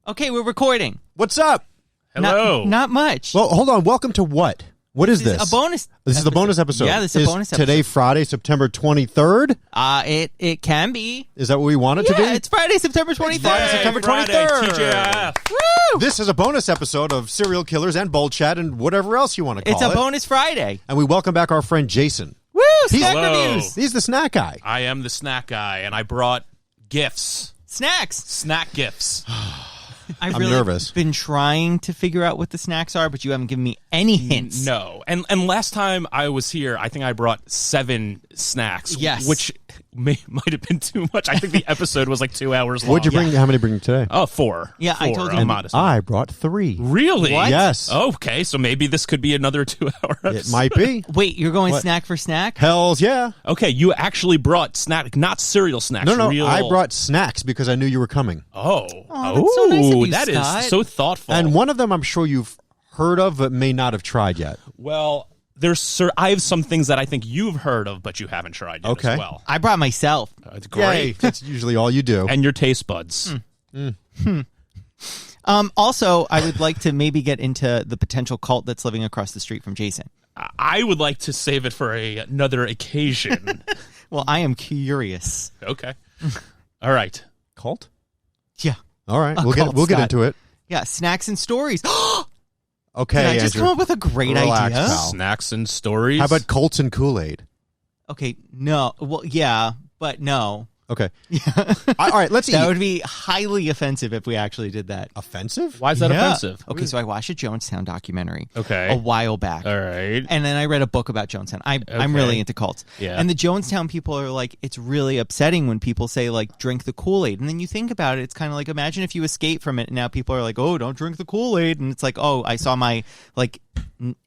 Okay, we're recording. What's up? Hello. Not much. Well, hold on. Welcome to what? What is this? A bonus. This is the bonus episode. Yeah, this is a bonus episode. Today, Friday, September 23rd? It can be. Is that what we want it to be? Yeah, it's Friday, September 23rd. Friday, September 23rd. TJF. Woo! This is a bonus episode of Serial Killers and Bold Chat and whatever else you want to call it. It's a bonus Friday. And we welcome back our friend Jason. Woo! Snack Hello. reviews. He's the snack guy. I am the snack guy, and I brought gifts. Snacks. Snack gifts. I've I'm really nervous. been trying to figure out what the snacks are, but you haven't given me any hints. No. And last time I was here, I think I brought 7 snacks. Yes. Which might have been too much. I think the episode was like 2 hours long. What'd you bring? How many bring today? Oh, 4. Yeah, I 4. told you. I'm modest. I brought 3. Really? What? Yes. Okay, so maybe this could be another 2-hour episode. It might be. Wait, you're going What? snack for snack? Hells yeah. Okay, you actually brought snack, not cereal snacks. No, real... I brought snacks because I knew you were coming. Oh. that's so nice of you, that Scott. is so thoughtful. And one of them I'm sure you've heard of but may not have tried yet. Well, I have some things that I think you've heard of, but you haven't tried yet Okay. as well. I brought myself. It's Yay. great. That's usually all you do. And your taste buds. Also, I would like to maybe get into the potential cult that's living across the street from Jason. I would like to save it for another occasion. Well, I am curious. Okay. All right. Cult? Yeah. All right. A We'll cult, get Scott. into it. Yeah, snacks and stories. Okay, Did I just Andrew. come up with a great Relax, idea? pal. Snacks and stories. How about Colts and Kool-Aid? Okay, no. Well, yeah, but no. Okay. All right, let's eat. That would be highly offensive if we actually did that. Offensive? Why is that Yeah. offensive? Okay, so I watched a Jonestown documentary Okay. a while back. All right. And then I read a book about Jonestown. I'm Okay. really into cults. Yeah. And the Jonestown people are like, it's really upsetting when people say, like, drink the Kool-Aid. And then you think about it, it's kind of like, imagine if you escape from it, and now people are like, oh, don't drink the Kool-Aid. And it's like, oh, I saw my, like,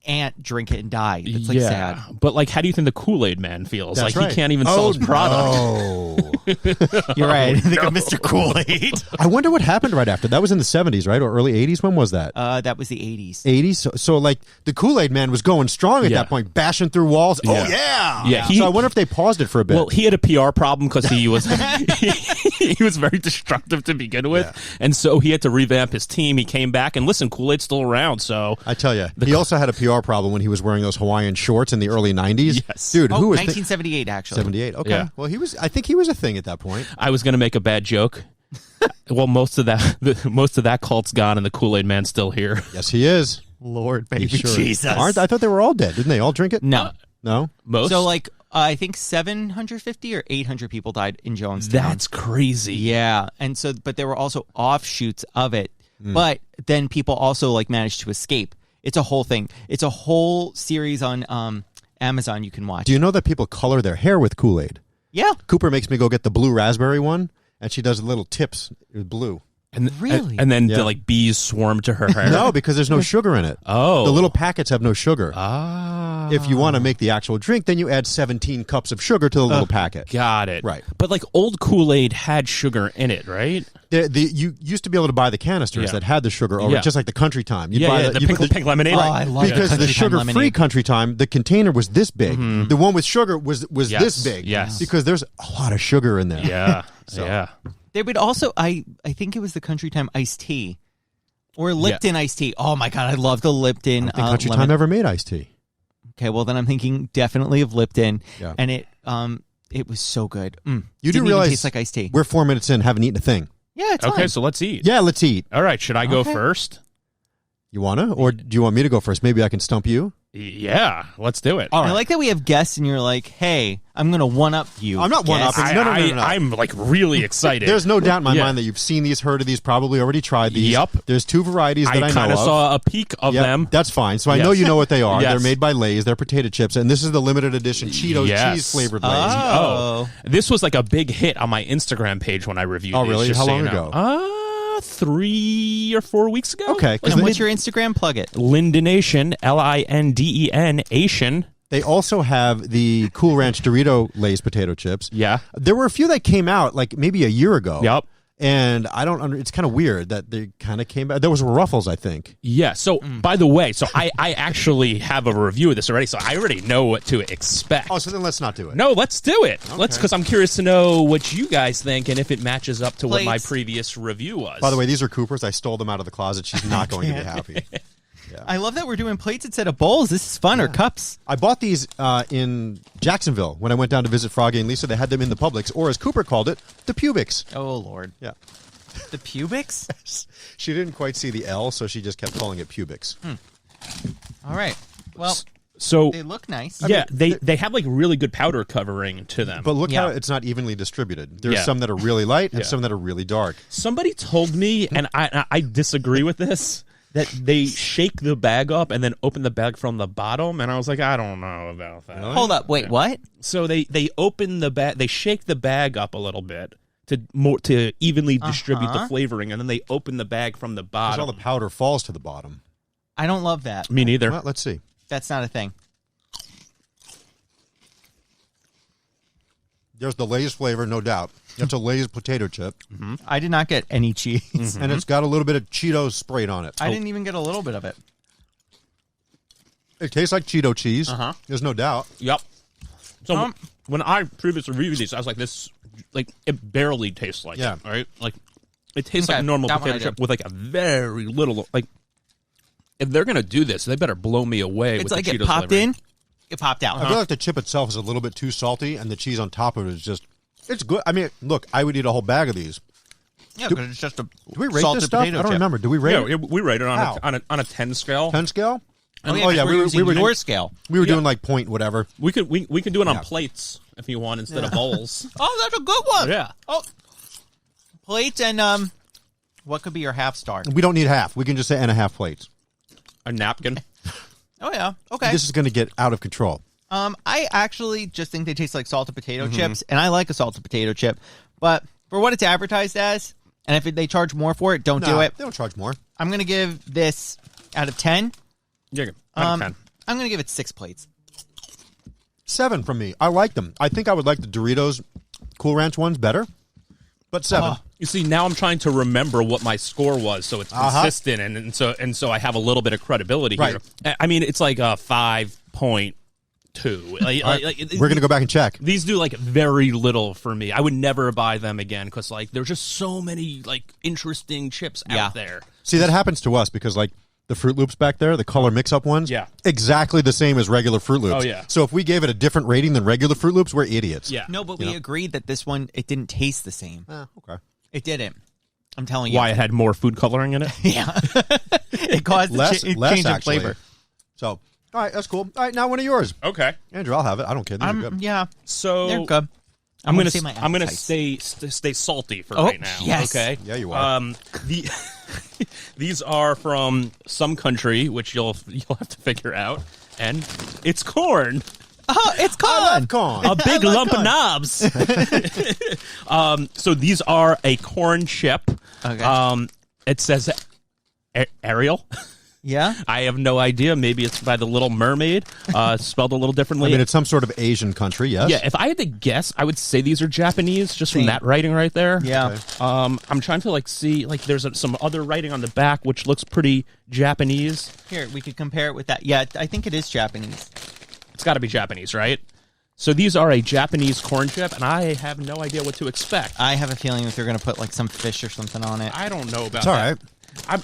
aunt drink it and die. It's, like, sad. But, like, how do you think the Kool-Aid man feels? That's like, right. he can't even sell his product. Oh. You're right. I think of Mr. Kool-Aid. I wonder what happened right after. That was in the 70s, right? Or early 80s? When was that? That was the 80s. 80s? So like, the Kool-Aid man was going strong at Yeah. that point, bashing through walls. Yeah. Oh, yeah! Yeah, So I wonder if they paused it for a bit. Well, he had a PR problem because he was he was very destructive to begin with, and so he had to revamp his team. He came back, and listen, Kool-Aid's still around. So I tell you, he also had a PR problem when he was wearing those Hawaiian shorts in the early 90s. Yes. Dude, Oh, who was... 1978, actually. 78, okay. Yeah. Well, I think he was a thing at that point. I was going to make a bad joke. Well, most of that cult's gone, and the Kool-Aid man's still here. Yes, he is. Lord, He baby sure is. Jesus. I thought they were all dead. Didn't they all drink it? No. No? Most. So, like, I think 750 or 800 people died in Jonestown. That's crazy. Yeah. And so, but there were also offshoots of it. But then people also, like, managed to escape. It's a whole thing. It's a whole series on Amazon you can watch. Do you know that people color their hair with Kool-Aid? Yeah. Cooper makes me go get the blue raspberry one, and she does little tips with blue. And, Really? And then Yeah. like bees swarm to her hair. No, because there's no sugar in it. Oh. The little packets have no sugar. Ah. If you want to make the actual drink, then you add 17 cups of sugar to the little packet. Got it. Right. But like old Kool-Aid had sugar in it, right? You used to be able to buy the canisters Yeah. that had the sugar over Yeah. it, just like the Country Time. You'd Yeah, buy yeah, the you put pink lemonade. Oh, I love because Country the Time sugar-free lemonade. Country Time, the container was this big. The one with sugar was Yes, this big. yes. Because there's a lot of sugar in there. Yeah. So. Yeah. There would also, I think it was the Country Time iced tea. Or Lipton iced tea. Oh, my God. I love the Lipton. I think Country lemon. Time ever made iced tea. Okay, well, then I'm thinking definitely of Lipton. Yeah. And it was so good. You Didn't do even realize taste like iced tea. we're 4 minutes in, haven't eaten a thing. Yeah, it's Okay, fine. so let's eat. Yeah, let's eat. All right, should I go Okay. first? You want to? Or do you want me to go first? Maybe I can stump you. Yeah, let's do it. All right. I like that we have guests and you're like, hey, I'm going to one-up you. I'm not guest. one-upping. No. I'm like really excited. There's no doubt in my Yeah. mind that you've seen these, heard of these, probably already tried these. Yup. There's 2 varieties that I know kind of. of saw a peek of Yep, them. That's fine. So I Yes. know you know what they are. Yes. They're made by Lay's. They're potato chips. And this is the limited edition Cheetos Yes. cheese-flavored Lay's. Oh. This was like a big hit on my Instagram page when I reviewed Oh, these, really? just How so long you know. ago? 3 or 4 weeks ago. Okay. 'cause And they- what's your Instagram? Plug it. Lindonation, Lindenen, Asian. They also have the Cool Ranch Dorito Lay's potato chips. Yeah. There were a few that came out like maybe a year ago. Yep. And I don't it's kind of weird that they kind of came back. There was Ruffles, I think. Yeah. So, by the way, I actually have a review of this already, so I already know what to expect. Oh, so then let's not do it. No, let's do it. Okay. Let's, because I'm curious to know what you guys think and if it matches up to what my Plates. previous review was. By the way, these are Cooper's. I stole them out of the closet. She's not going to be happy. I love that we're doing plates instead of bowls. This is fun, or cups. I bought these in Jacksonville when I went down to visit Froggy and Lisa. They had them in the Publix, or as Cooper called it, the Pubics. Oh, Lord. Yeah. The pubics? She didn't quite see the L, so she just kept calling it Pubics. All right. Well, so they look nice. yeah, they have like really good powder covering to them. But look Yeah. how it's not evenly distributed. There's Yeah. some that are really light and Yeah. some that are really dark. Somebody told me, and I disagree with this, that they shake the bag up and then open the bag from the bottom, and I was like, I don't know about that. Hold up. Wait, what? So they open the bag, they shake the bag up a little bit to evenly distribute the flavoring, and then they open the bag from the Because bottom. all the powder falls to the bottom. I don't love that. Me neither. Well, let's see. That's not a thing. There's the Lay's flavor, no doubt. It's a Lay's potato chip, I did not get any cheese. and it's got a little bit of Cheetos sprayed on it. I didn't even get a little bit of it. It tastes like Cheeto cheese. There's no doubt. Yep. So when I previously reviewed these, I was like, this, like, it barely tastes like Yeah. it, right? Like, it tastes like Okay, a normal that one potato I chip did. with like a very little, like, if they're going to do this, they better blow me away It's with like the Cheetos it popped flavoring. in, it popped out. I feel like the chip itself is a little bit too salty, and the cheese on top of it is just, it's good. I mean, look, I would eat a whole bag of these. Yeah, because it's just a Do we rate salted this stuff? I potato don't chip. remember. Do we rate Yeah, it? we rate it How? on a 10 scale. 10 scale? Oh, yeah, we were using your doing, scale. we were doing like point whatever. We could do it on Yeah. plates if you want instead of bowls. Oh, that's a good one. Yeah. Oh, plates and what could be your half star? We don't need half. We can just say and a half plates. A napkin. Oh yeah, okay. This is going to get out of control. I actually just think they taste like salted potato chips, and I like a salted potato chip. But for what it's advertised as, and if they charge more for it, don't do Nah, it. They don't charge more. I'm gonna give this out of 10. Yeah, out of 10. I'm gonna give it 6 plates. 7 from me. I like them. I think I would like the Doritos Cool Ranch ones better, but 7. You see, now I'm trying to remember what my score was, so it's consistent, and so I have a little bit of credibility Right. here. I mean, it's like a 5.2. We're going to go back and check. These do like very little for me. I would never buy them again because like there's just so many like interesting chips Yeah. out there. See, that happens to us because like the Fruit Loops back there, the color mix-up ones, Yeah. exactly the same as regular Fruit Loops. Oh, yeah. So if we gave it a different rating than regular Fruit Loops, we're idiots. Yeah. No, but we agreed that this one it didn't taste the same. Okay. It didn't. I'm telling you. Why it had more food coloring in it? Yeah. It caused Less change in actually. flavor. So, all right, that's cool. All right, now one of yours. Okay. Andrew, I'll have it. I don't care. These are good. Yeah, So they're good. I'm gonna say my I'm gonna appetite. stay salty for Oh, right now. yes. Okay. Yeah, you are. The these are from some country, which you'll have to figure out, and it's corn. Oh, it's I corn. love corn. A big love lump corn. of knobs. So these are a corn chip. Okay. It says Ariel. Yeah. I have no idea. Maybe it's by the Little Mermaid, spelled a little differently. I mean, it's some sort of Asian country, yes? Yeah, if I had to guess, I would say these are Japanese, just from Same. that writing right there. Yeah. I'm trying to like see like there's some other writing on the back which looks pretty Japanese. Here, we could compare it with that. Yeah, I think it is Japanese. It's got to be Japanese, right? So these are a Japanese corn chip, and I have no idea what to expect. I have a feeling that they're going to put like some fish or something on it. I don't know about It's all that. right.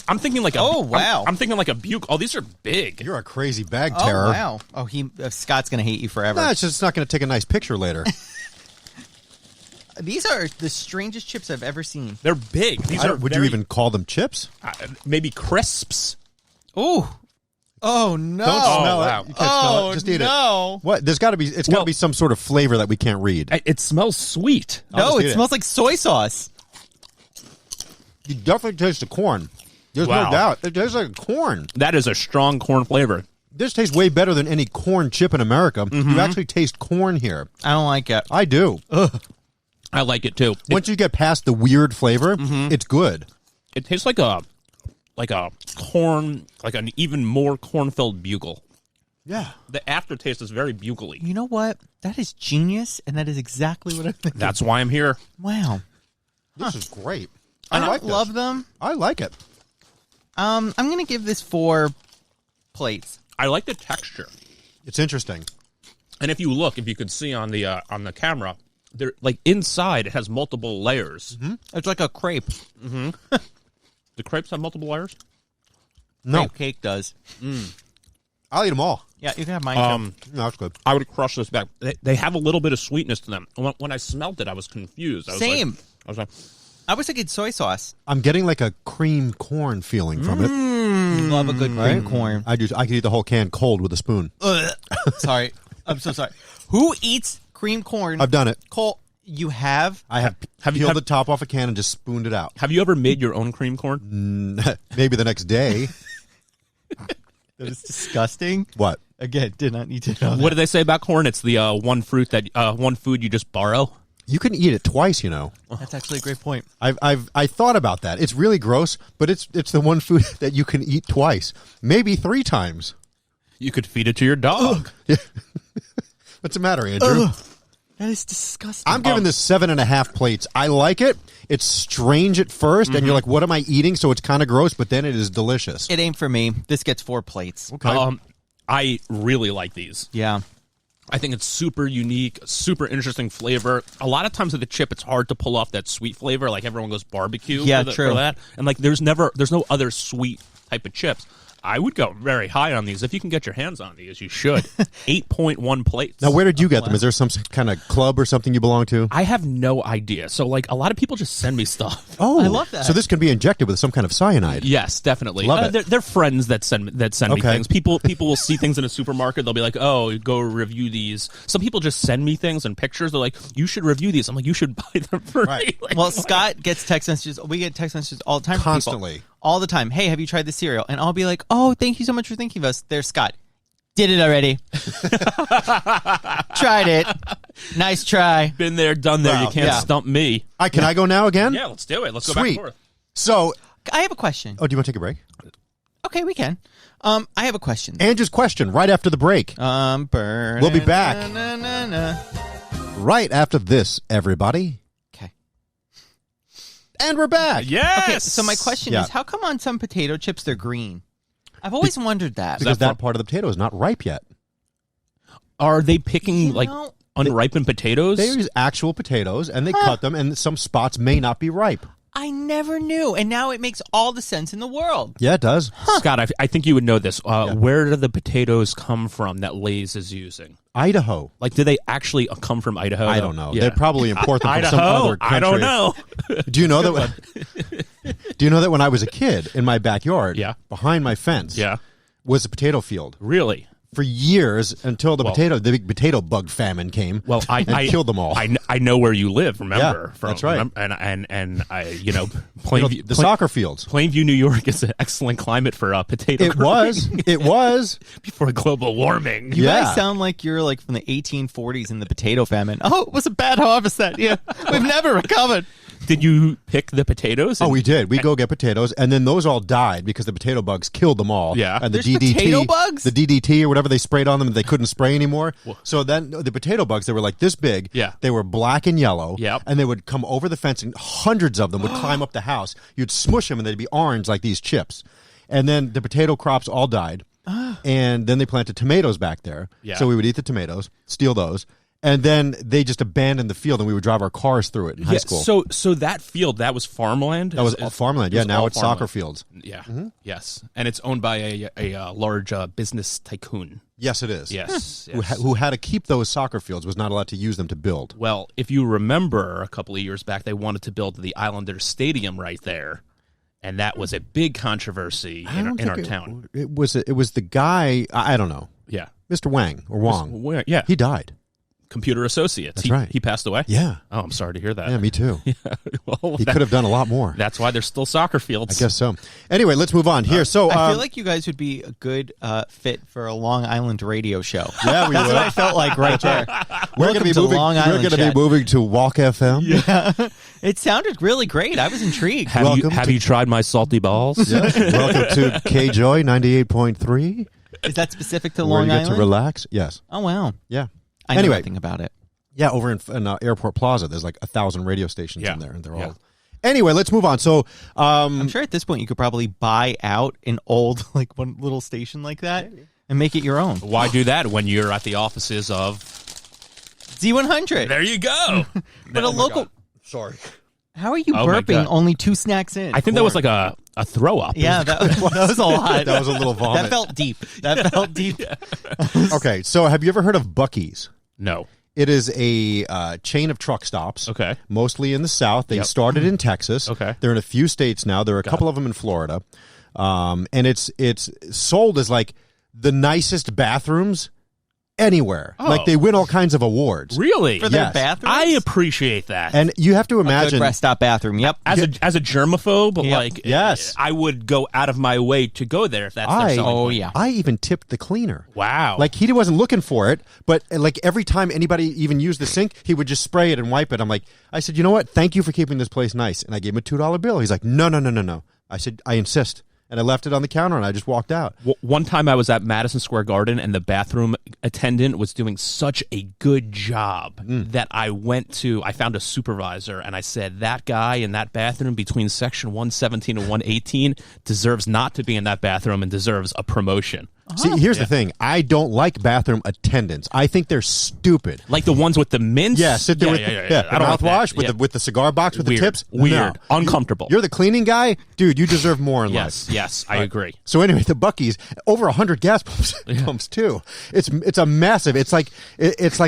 I'm thinking like a. Oh, wow. I'm thinking like a Buc. Oh, these are big. You're a crazy bag Oh, terror. wow. Oh, Scott's going to hate you forever. Nah, it's just not going to take a nice picture later. These are the strangest chips I've ever seen. They're big. These are. Would you very- even call them chips? maybe crisps? Oh. Oh, no. Don't smell wow. it. You can't smell it. Just eat it. no. What? There's got to be. It's got to Well- be some sort of flavor that we can't read. It smells sweet. I'll No, just it eat it. smells like soy sauce. You definitely taste the corn. There's Wow. no doubt. It tastes like corn. That is a strong corn flavor. This tastes way better than any corn chip in America. You actually taste corn here. I don't like it. I do. I like it too. Once you get past the weird flavor, it's good. It tastes like a corn, like an even more corn-filled bugle. Yeah. The aftertaste is very bugly. You know what? That is genius, and that is exactly what I think. That's why I'm here. Wow. This is great. I don't like this. love them. I like it. I'm gonna give this 4 plates. I like the texture. It's interesting. And if you could see on the camera, there like inside it has multiple layers. Mm-hmm. It's like a crepe. Do crepes have multiple layers? No, Crepe cake does. I'll eat them all. Yeah, you can have mine too. No, that's good. I would crush this back. They have a little bit of sweetness to them. When I smelled it, I was confused. I was Same. I was like, I was thinking soy sauce. I'm getting like a cream corn feeling from it. Love a good cream corn. I could eat the whole can cold with a spoon. Sorry. I'm so sorry. Who eats cream corn? I've done it. Cole, you have? I have peeled the top off a can and just spooned it out. have you ever made your own cream corn? Maybe the next day. That is disgusting. What? Again, did not need to know What do they say about corn? It's the one food you just borrow. You can eat it twice, you know. That's actually a great point. I thought about that. It's really gross, but it's the one food that you can eat twice, maybe 3 times. You could feed it to your dog. What's the matter, Andrew? That is disgusting. I'm giving this 7.5 plates. I like it. It's strange at 1st, and you're like, "What am I eating?" So it's kind of gross, but then it is delicious. It ain't for me. This gets 4 plates. Okay. I really like these. Yeah. I think it's super unique, super interesting flavor. A lot of times with the chip, it's hard to pull off that sweet flavor. Like everyone goes barbecue. Yeah, for true. For that, and like there's no other sweet type of chips. I would go very high on these if you can get your hands on these. You should. 8.1 plates. Now, where did you get them? Is there some kind of club or something you belong to? I have no idea. So, like, a lot of people just send me stuff. Oh, I love that. So this can be injected with some kind of cyanide. Yes, definitely. Love it. They're friends that send me Okay. things. People will see things in a supermarket. They'll be like, "Oh, go review these." Some people just send me things and pictures. They're like, "You should review these." I'm like, "You should buy them for Right. me." Like, Well, Scott gets text messages. We get text messages all the time. from people. Constantly. All the time. Hey, have you tried the cereal? And I'll be like, oh, thank you so much for thinking of us. There's Scott. Did it already. Tried it. Nice try. been there, done there. Wow. You can't Yeah. stump me. Can I go now again? Yeah, let's do it. Let's go back Sweet. and forth. So, I have a question. do you want to take a break? Okay, we can. I have a question. Andrew's question right after the break. We'll be back. Right after this, everybody. Okay. And we're back. Yes. Okay, so my question Yeah. is, how come on some potato chips they're green? I've always wondered that. Because that part of the potato is not ripe yet. Are they picking You like know, unripened potatoes? They use actual potatoes, and they cut them, and some spots may not be ripe. I never knew, and now it makes all the sense in the world. Yeah, it does. Scott, I think you would know this. Where do the potatoes come from that Lay's is using? Idaho. Like, do they actually come from Idaho? I don't know. Yeah. They probably import them from some Idaho? other country. I don't know. Do you know that? Do you know that when I was a kid in my backyard, Yeah. behind my fence, Yeah. was a potato field Really? for years until the big potato bug famine came. Well, I killed them all. I know where you live. Remember? Yeah, that's right. And I Plainview, the soccer fields. Plainview, New York is an excellent climate for potato. It was. It was. before global warming. You Yeah. guys sound like you're like from the 1840s in the potato famine. Oh, it was a bad harvest that year. We've never recovered. Did you pick the potatoes? Oh, we did. We go get potatoes, and then those all died because the potato bugs killed them all. Yeah. and the There's potato bugs? the DDT or whatever they sprayed on them, they couldn't spray anymore. So then the potato bugs, they were like this big. Yeah. They were black and yellow. Yep. And they would come over the fence, and hundreds of them would climb up the house. You'd smush them, and they'd be orange like these chips. And then the potato crops all died. And then they planted tomatoes back there. Yeah. So we would eat the tomatoes, steal those. And then they just abandoned the field, and we would drive our cars through it in high school. So that field, that was farmland? That was all farmland. it Yeah, was now all it's farmland. soccer fields. Yeah. Yes. And it's owned by a large business tycoon. Yes, it is. Yes. Who had to keep those soccer fields, was not allowed to use them to build. Well, if you remember a couple of years back, they wanted to build the Islanders Stadium right there. And that was a big controversy in our town. It was the guy, I don't know, Yeah. Mr. Wang or Wong. Yeah. He died. Computer Associates. That's right. He passed away? Yeah. Oh, I'm sorry to hear that. Yeah, me too. Well, He could have done a lot more. That's why there's still soccer fields. I guess so. Anyway, let's move on here. So I feel like you guys would be a good fit for a Long Island radio show. yeah, we That's will. what I felt like right there. We're going to be moving. Long We're Island going to be Chat. moving to Walk FM. It sounded really great. I was intrigued. Have you Welcome to- you tried my salty balls? Yes. Welcome to KJoy 98.3. Is that specific to Where Long you get Island? to relax. Yes. Oh wow. Yeah. I know Anyway. nothing about it. Yeah, over in Airport Plaza, there's like 1,000 radio stations Yeah. in there, and they're Yeah. all. Anyway, let's move on. So, I'm sure at this point you could probably buy out an old like one little station like that and make it your own. Why do that when you're at the offices of Z100? There you go. But a local. sorry. How are you Oh my burping God. only 2 snacks in? I think that was like a throw up. Yeah, that was a lot. That was a little vomit. That felt deep. That felt deep. Okay, so have you ever heard of Buc-ee's? No. It is a chain of truck stops. Okay. Mostly in the South. They started in Texas. Okay. They're in a few states now. There are a couple of them in Florida. And it's sold as like the nicest bathrooms anywhere. Oh. Like they win all kinds of awards. Really? For their Yes. bathrooms? I appreciate that. And you have to Good imagine rest stop bathroom. Yep. as a germaphobe, Yep. like Yes. I would go out of my way to go there if that's their selling Oh, point. yeah. I even tipped the cleaner. Wow. Like he wasn't looking for it, but like every time anybody even used the sink, he would just spray it and wipe it. I said, you know what? Thank you for keeping this place nice. And I gave him a $2 bill. He's like, no. I said, I insist. And I left it on the counter and I just walked out. One time I was at Madison Square Garden and the bathroom attendant was doing such a good job that I found a supervisor and I said, that guy in that bathroom between section 117 and 118 deserves not to be in that bathroom and deserves a promotion. See, here's the thing. I don't like bathroom attendants. I think they're stupid. Like the ones with the mints? Yeah, sit there with the the mouthwash with the cigar box with Weird. the tips. Weird. No. Uncomfortable. You're the cleaning guy? Dude, you deserve more in life. Yes, I agree. So anyway, the Buc-ee's over 100 gas pumps too. It's a massive. It's like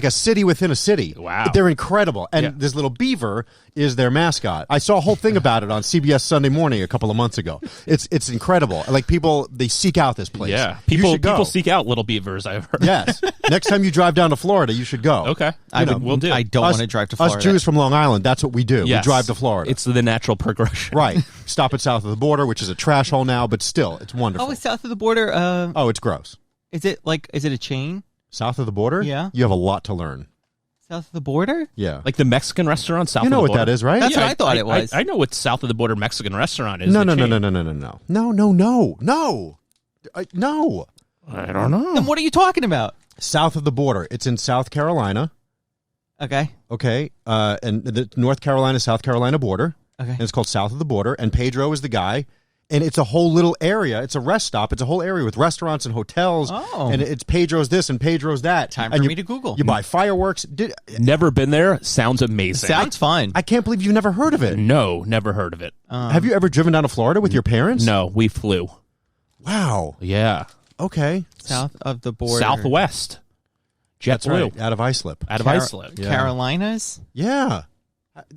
a city within a city. Wow. They're incredible. And this little beaver is their mascot. I saw a whole thing about it on CBS Sunday Morning a couple of months ago. It's incredible. Like people, they seek out this place. Yeah. You should go. People seek out little beavers, I've heard. Yes. Next time you drive down to Florida, you should go. Okay. We'll do. I don't want to drive to Florida. Us Jews from Long Island, that's what we do. Yes. We drive to Florida. It's the natural progression. Right. Stop at south of the border, which is a trash hole now, but still, it's wonderful. Oh, it's south of the border. Oh, it's gross. Is it a chain? South of the border? Yeah. You have a lot to learn. South of the border? Yeah. Like the Mexican restaurant south You know of the what border. that is, right? That's what I thought it was. I know what south of the border Mexican restaurant is. No. the chain. No. I don't know. Then what are you talking about? South of the border. It's in South Carolina. Okay. Okay. And the North Carolina, South Carolina border. Okay. And it's called South of the Border. And Pedro is the guy. And it's a whole little area. It's a rest stop. It's a whole area with restaurants and hotels. Oh. And it's Pedro's this and Pedro's that. Time and for you, me to Google. You buy fireworks. Never been there. Sounds amazing. Sounds fun. I can't believe you've never heard of it. No, never heard of it. Have you ever driven down to Florida with your parents? No, we flew. Wow. Yeah. Okay. South of the border. Southwest. That's JetBlue. right. Out of Islip. Out of Iceland. Yeah. Carolinas? Yeah.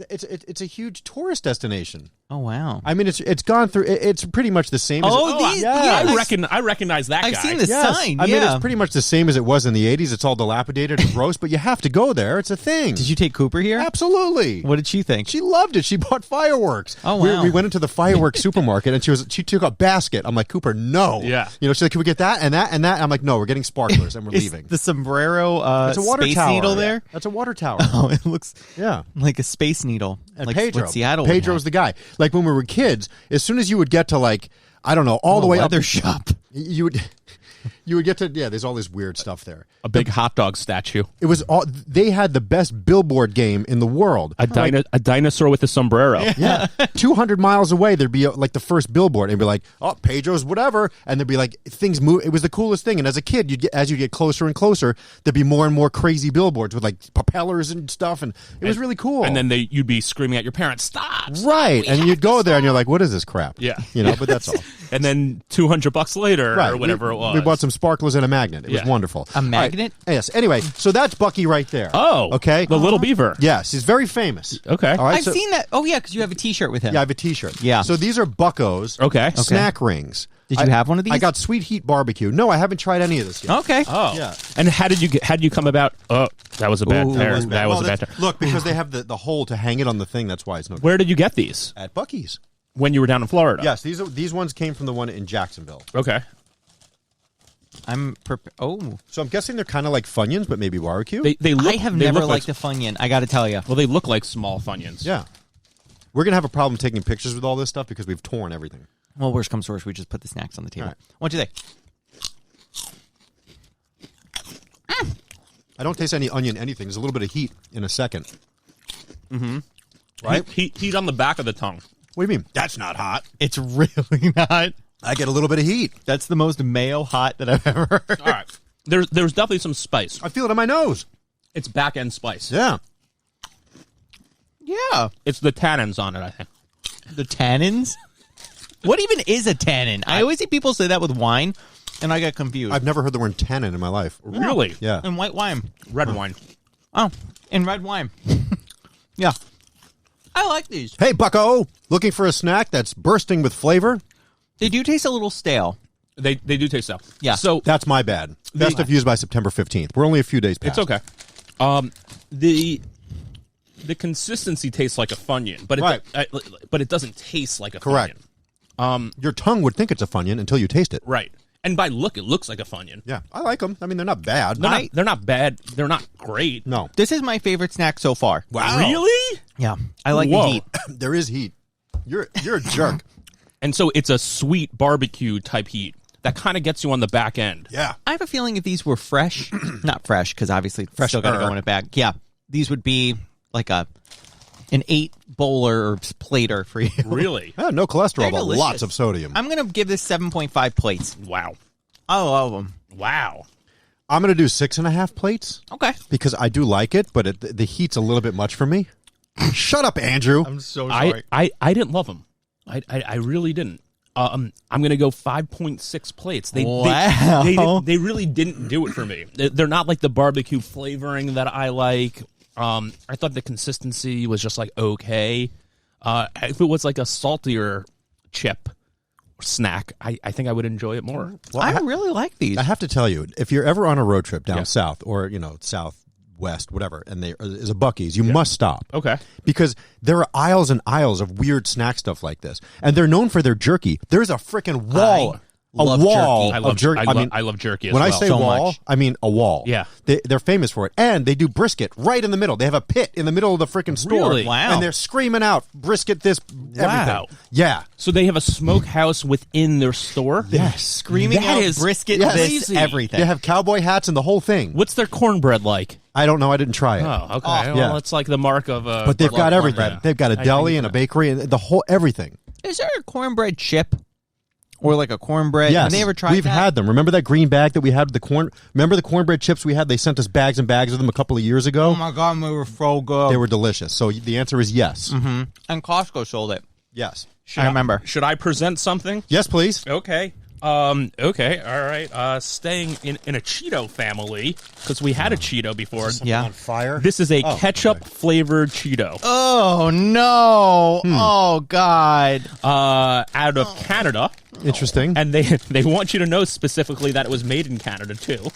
It's a huge tourist destination. Oh, wow. I mean, it's gone through. It's pretty much the same. Oh, as these- yeah. I recognize that I've guy. seen the Yes. sign. I mean, yeah. it's pretty much the same as it was in the 80s. It's all dilapidated and gross, but you have to go there. It's a thing. Did you take Cooper here? Absolutely. What did she think? She loved it. She bought fireworks. Oh, We- wow. We went into the fireworks supermarket, and she took a basket. I'm like, Cooper, no. Yeah. You know, she's like, can we get that and that and that? I'm like, no, we're getting sparklers, and we're Is leaving. the sombrero It's a water space tower. needle there? That's a water tower. Oh, it looks Yeah. like a space needle. And like Pedro. what Seattle would Pedro's have. the guy. Like when we were kids, as soon as you would get to like, I don't know, all the way leather up. shop. You would get to, there's all this weird stuff there. A big hot dog statue. It was all, they had the best billboard game in the world. A dinosaur with a sombrero. Yeah. 200 miles away, there'd be like the first billboard, and it'd be like, oh, Pedro's whatever. And there'd be like things move. It was the coolest thing. And as a kid, as you get closer and closer, there'd be more and more crazy billboards with like propellers and stuff. And it was really cool. And then you'd be screaming at your parents, stop! right. And you'd go there and you're like, what is this crap? Yeah. You know, but that's all. And then $200 later, Right. or whatever it was. We bought some sparklers and a magnet. It was Yeah. wonderful. A magnet? All right. Yes. Anyway, so that's Buc-ee right there. Oh. Okay. The little beaver. Yes, he's very famous. Okay. All right. I've seen that. Oh, yeah, because you have a T-shirt with him. Yeah, I have a T-shirt. Yeah. So these are Buccos. Okay. Snack rings. Did you have one of these? I got Sweet Heat Barbecue. No, I haven't tried any of this yet. Okay. Oh. Yeah. And how did you come about? Oh, that was a bad Ooh, pair. that was That was Well, a bad that's- pair. Look, because they have the hole to hang it on the thing. That's why it's no good. Where did you get these? At Buc-ee's. When you were down in Florida? Yes, these ones came from the one in Jacksonville. Okay. Oh. So I'm guessing they're kind of like Funyuns, but maybe barbecue. They look. I have they never look liked a Funyun. I got to tell you. Well, they look like small Funyuns. Yeah. We're going to have a problem taking pictures with all this stuff because we've torn everything. Well, worst comes to worst, we just put the snacks on the table. All right. What'd you think? I don't taste any onion anything. There's a little bit of heat in a second. Right? Heat on the back of the tongue. What do you mean? That's not hot. It's really not. I get a little bit of heat. That's the most mayo hot that I've ever heard. All right. There's definitely some spice. I feel it in my nose. It's back end spice. Yeah. Yeah. It's the tannins on it, I think. The tannins? What even is a tannin? I always see people say that with wine, and I get confused. I've never heard the word tannin in my life. Really? Yeah. And white wine. Red wine. Oh, and red wine. Yeah. I like these. Hey, bucko. Looking for a snack that's bursting with flavor? They do taste a little stale. They do taste so. Yeah. So That's my bad. Best of used by September 15th. We're only a few days past. it's okay. The consistency tastes like a Funyun, but Right. but it doesn't taste like a Correct. Funyun. Your tongue would think it's a Funyun until you taste it. Right. And by look, it looks like a Funyun. Yeah. I like them. I mean, they're not bad. They're not bad. They're not great. No. This is my favorite snack so far. Wow. Really? Yeah. I like Whoa. the heat. There is heat. You're a jerk. And so it's a sweet barbecue type heat that kind of gets you on the back end. Yeah. I have a feeling if these were fresh, not fresh, because obviously it's still got to go in a bag. Yeah. These would be like an 8 bowler or plater for you. Really? Yeah, no cholesterol, They're but delicious. lots of sodium. I'm going to give this 7.5 plates. Wow. I love them. Wow. I'm going to do 6.5 plates Okay. because I do like it, but the heat's a little bit much for me. Shut up, Andrew. I'm so I didn't love them. I really didn't. I'm going to go 5.6 plates. Wow. They really didn't do it for me. They're not like the barbecue flavoring that I like. I thought the consistency was just like okay. If it was like a saltier chip or snack, I think I would enjoy it more. Well, I really like these. I have to tell you, if you're ever on a road trip down Yeah. south or, southwest, whatever, and there is a Buc-ee's, you must stop. Okay. Because there are aisles and aisles of weird snack stuff like this. And they're known for their jerky. There's a freaking wall. love wall I of love jerky. I love jerky as when well. I say So wall, much. I mean a wall. Yeah. They're famous for it. And they do brisket right in the middle. They have a pit in the middle of the freaking store. Really? Wow. And they're screaming out, brisket this, everything. Wow. Yeah. So they have a smokehouse within their store? Yes. Screaming That out is brisket, yes. this, crazy. everything. They have cowboy hats and the whole thing. What's their cornbread like? I don't know. I didn't try it. Oh, okay. Oh, well, yeah. it's like the mark of a... But they've got everything. cornbread. They've got a I deli think and a that. bakery and the whole everything. Is there a cornbread chip? Or like a cornbread? Yes. Have they ever tried We've that? had them. Remember that green bag that we had with the corn? Remember the cornbread chips we had? They sent us bags and bags of them a couple of years ago. Oh my God, they were so good. They were delicious. So the answer is yes. Mm-hmm. And Costco sold it. Yes. I remember. Should I present something? Yes, please. Okay. Okay. All right. Staying in a Cheeto family, because we had a Cheeto before. Yeah. Fire. This is a ketchup-flavored Cheeto Oh, no. Oh, God. out of Canada. Interesting. And they want you to know specifically that it was made in Canada, too.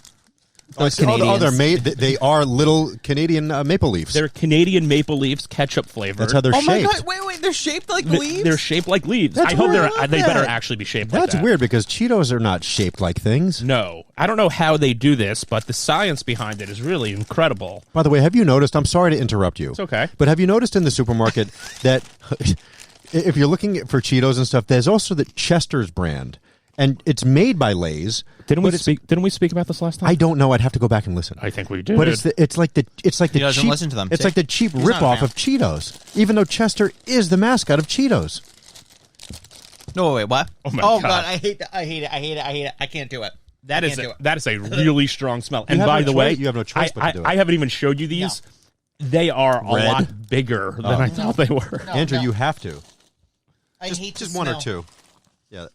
Those they're Canadians. made. They are little Canadian maple leaves. They're Canadian maple leaves, ketchup flavored. That's how they're Oh, my shaped. God. Wait. They're shaped like leaves? They're shaped like leaves. That's I hope weird. they better that. actually be shaped like That's that. weird because Cheetos are not shaped like things. No. I don't know how they do this, but the science behind it is really incredible. By the way, have you noticed? I'm sorry to interrupt you. It's okay. But have you noticed in the supermarket that if you're looking for Cheetos and stuff, there's also the Chester's brand, and it's made by Lay's. Didn't but we speak about this last time? I don't know. I'd have to go back and listen. I think we did. But it's like the He doesn't cheap, listen to them. It's See? like the cheap He's not a ripoff fan. of Cheetos, even though Chester is the mascot of Cheetos. No, wait, what? Oh, my God. God. I hate that. I hate it. I can't do it. That I is can't do it. that is a really strong smell. And have by no the choice- way, you have no choice but to do it. I haven't even showed you these. They are a Red? lot bigger than I thought they were. No, Andrew, no. you have to. I hate Just the one or smell. two. Yeah.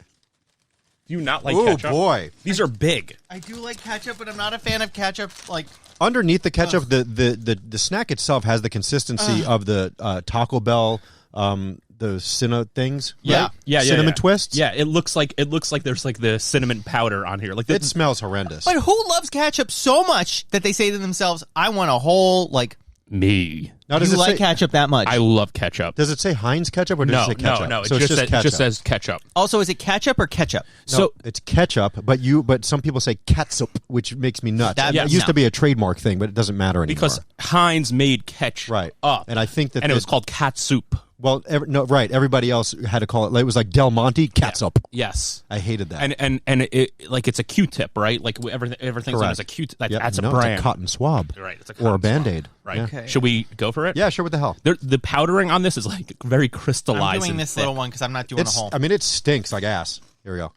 Do you not like Oh ketchup? boy! These are big. I do like ketchup, but I'm not a fan of ketchup. Like, Underneath the ketchup, the snack itself has the consistency of the Taco Bell, the Cinna things. Yeah. right? Yeah, cinnamon twists. Yeah, it looks like there's like the cinnamon powder on here. Like It smells horrendous. but who loves ketchup so much that they say to themselves, "I want a whole like." me. Now, does You it like say, ketchup that much? I love ketchup. Does it say Heinz ketchup or does it say ketchup? No. It So it's just ketchup. says ketchup. Also, is it ketchup or ketchup? No, So it's ketchup, but some people say catsup, which makes me nuts. That- It used no. to be a trademark thing, but it doesn't matter anymore. because Heinz made ketchup right, up, and I think that and it was this- called cat soup. Well, right. Everybody else had to call it. It was like Del Monte ketchup. Yes. I hated that. And it like it's a Q-tip, right? Like everything's on as a Q-tip. That's a brand. It's a cotton swab. Right. It's or a Band-Aid. Right. Yeah. Okay. Should we go for it? Yeah, sure. What the hell? The powdering on this is like very crystallizing. I'm doing this little one because I'm not doing a whole. I mean, it stinks like ass. Here we go.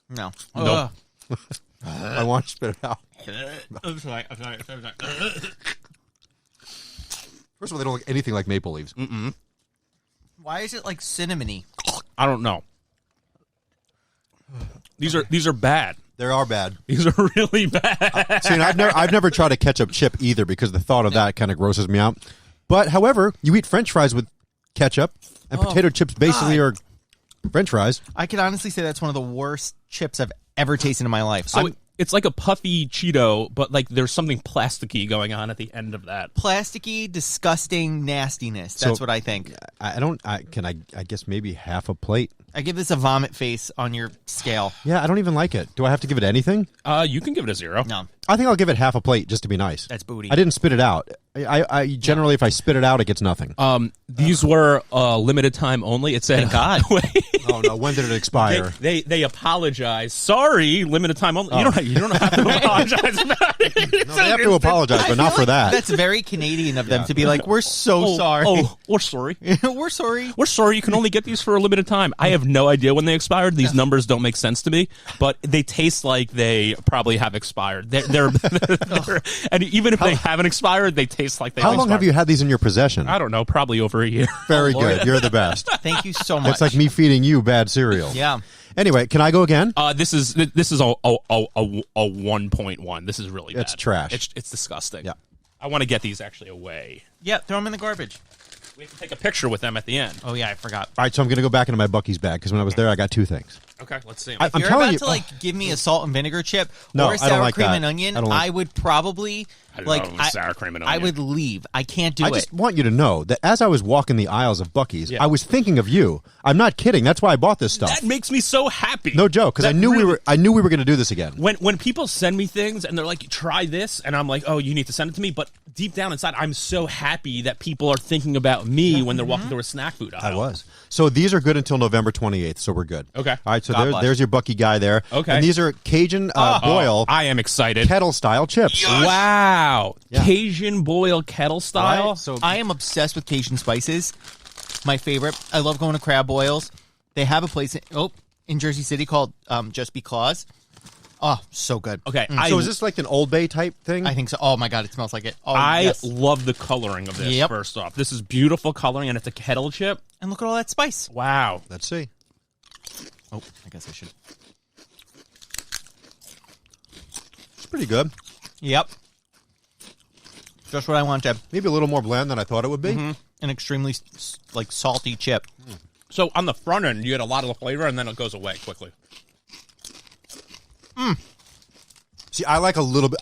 No. Nope. I want to spit it out. I'm sorry. First of all, they don't look anything like maple leaves. Why is it like cinnamony? I don't know. These are bad. They are bad. These are really bad. See, and I've never tried a ketchup chip either because the thought of that kind of grosses me out. But however, you eat French fries with ketchup, and potato chips basically are French fries. I could honestly say that's one of the worst chips I've ever tasted in my life. So it's like a puffy Cheeto, but like there's something plasticky going on at the end of that. Plasticky, disgusting nastiness. That's what I think. I guess maybe half a plate. I give this a vomit face on your scale. Yeah, I don't even like it. Do I have to give it anything? You can give it a 0. No, I think I'll give it half a plate just to be nice. that's booty. I didn't spit it out. I generally, if I spit it out, it gets nothing. These were limited time only. It said, Thank God. Oh no, when did it expire? They apologize. Sorry, limited time only. You don't have to apologize about it. No, they have to apologize, but not for that. That's very Canadian of them to be like, we're so sorry. Oh, we're sorry. We're sorry. We're sorry. You can only get these for a limited time. I have no idea when they expired. These numbers don't make sense to me, but they taste like they probably have expired. They're and even if they haven't expired, they taste like they. How long have you had these in your possession? I don't know. Probably over a year. Very good. You're the best. Thank you so much. It's like me feeding you bad cereal. Yeah. Anyway, can I go again? This is a 1.1. This is really bad. It's trash. It's disgusting. Yeah. I want to get these actually away. Yeah, throw them in the garbage. We have to take a picture with them at the end. Oh, yeah, I forgot. All right, so I'm going to go back into my Buc-ee's bag because when I was there, I got 2 things. Okay, let's see. I'm If you're telling about you, to like give me a salt and vinegar chip No, or I a don't sour like cream that. and onion, I don't like- I would probably sour cream and I onion. would leave. I can't do I it. just want you to know that as I was walking the aisles of Buc-ee's, Yeah. I was thinking of you. I'm not kidding. That's why I bought this stuff. That makes me so happy. No joke, because I knew we were going to do this again. When people send me things and they're like, try this, and I'm like, oh, you need to send it to me. But deep down inside, I'm so happy that people are thinking about me when they're walking through a snack food aisle. I was. So these are good until November 28th, so we're good. Okay. All right, so God bless. there's your Buc-ee guy there. Okay. And these are Cajun boil I am excited. kettle-style chips. Wow. Yeah. Cajun boil kettle style. Right, so I am obsessed with Cajun spices. My favorite. I love going to crab boils. They have a place in Jersey City called Just Because. Oh, so good. Okay. So is this like an Old Bay type thing? I think so. Oh my God, it smells like it. Oh, I yes. love the coloring of this, Yep. first off. This is beautiful coloring, and it's a kettle chip. And look at all that spice. Wow. Let's see. Oh, I guess I should. It's pretty good. Yep. Just what I wanted. Maybe a little more bland than I thought it would be. An extremely salty chip. So on the front end, you get a lot of the flavor, and then it goes away quickly. See, I like a little bit.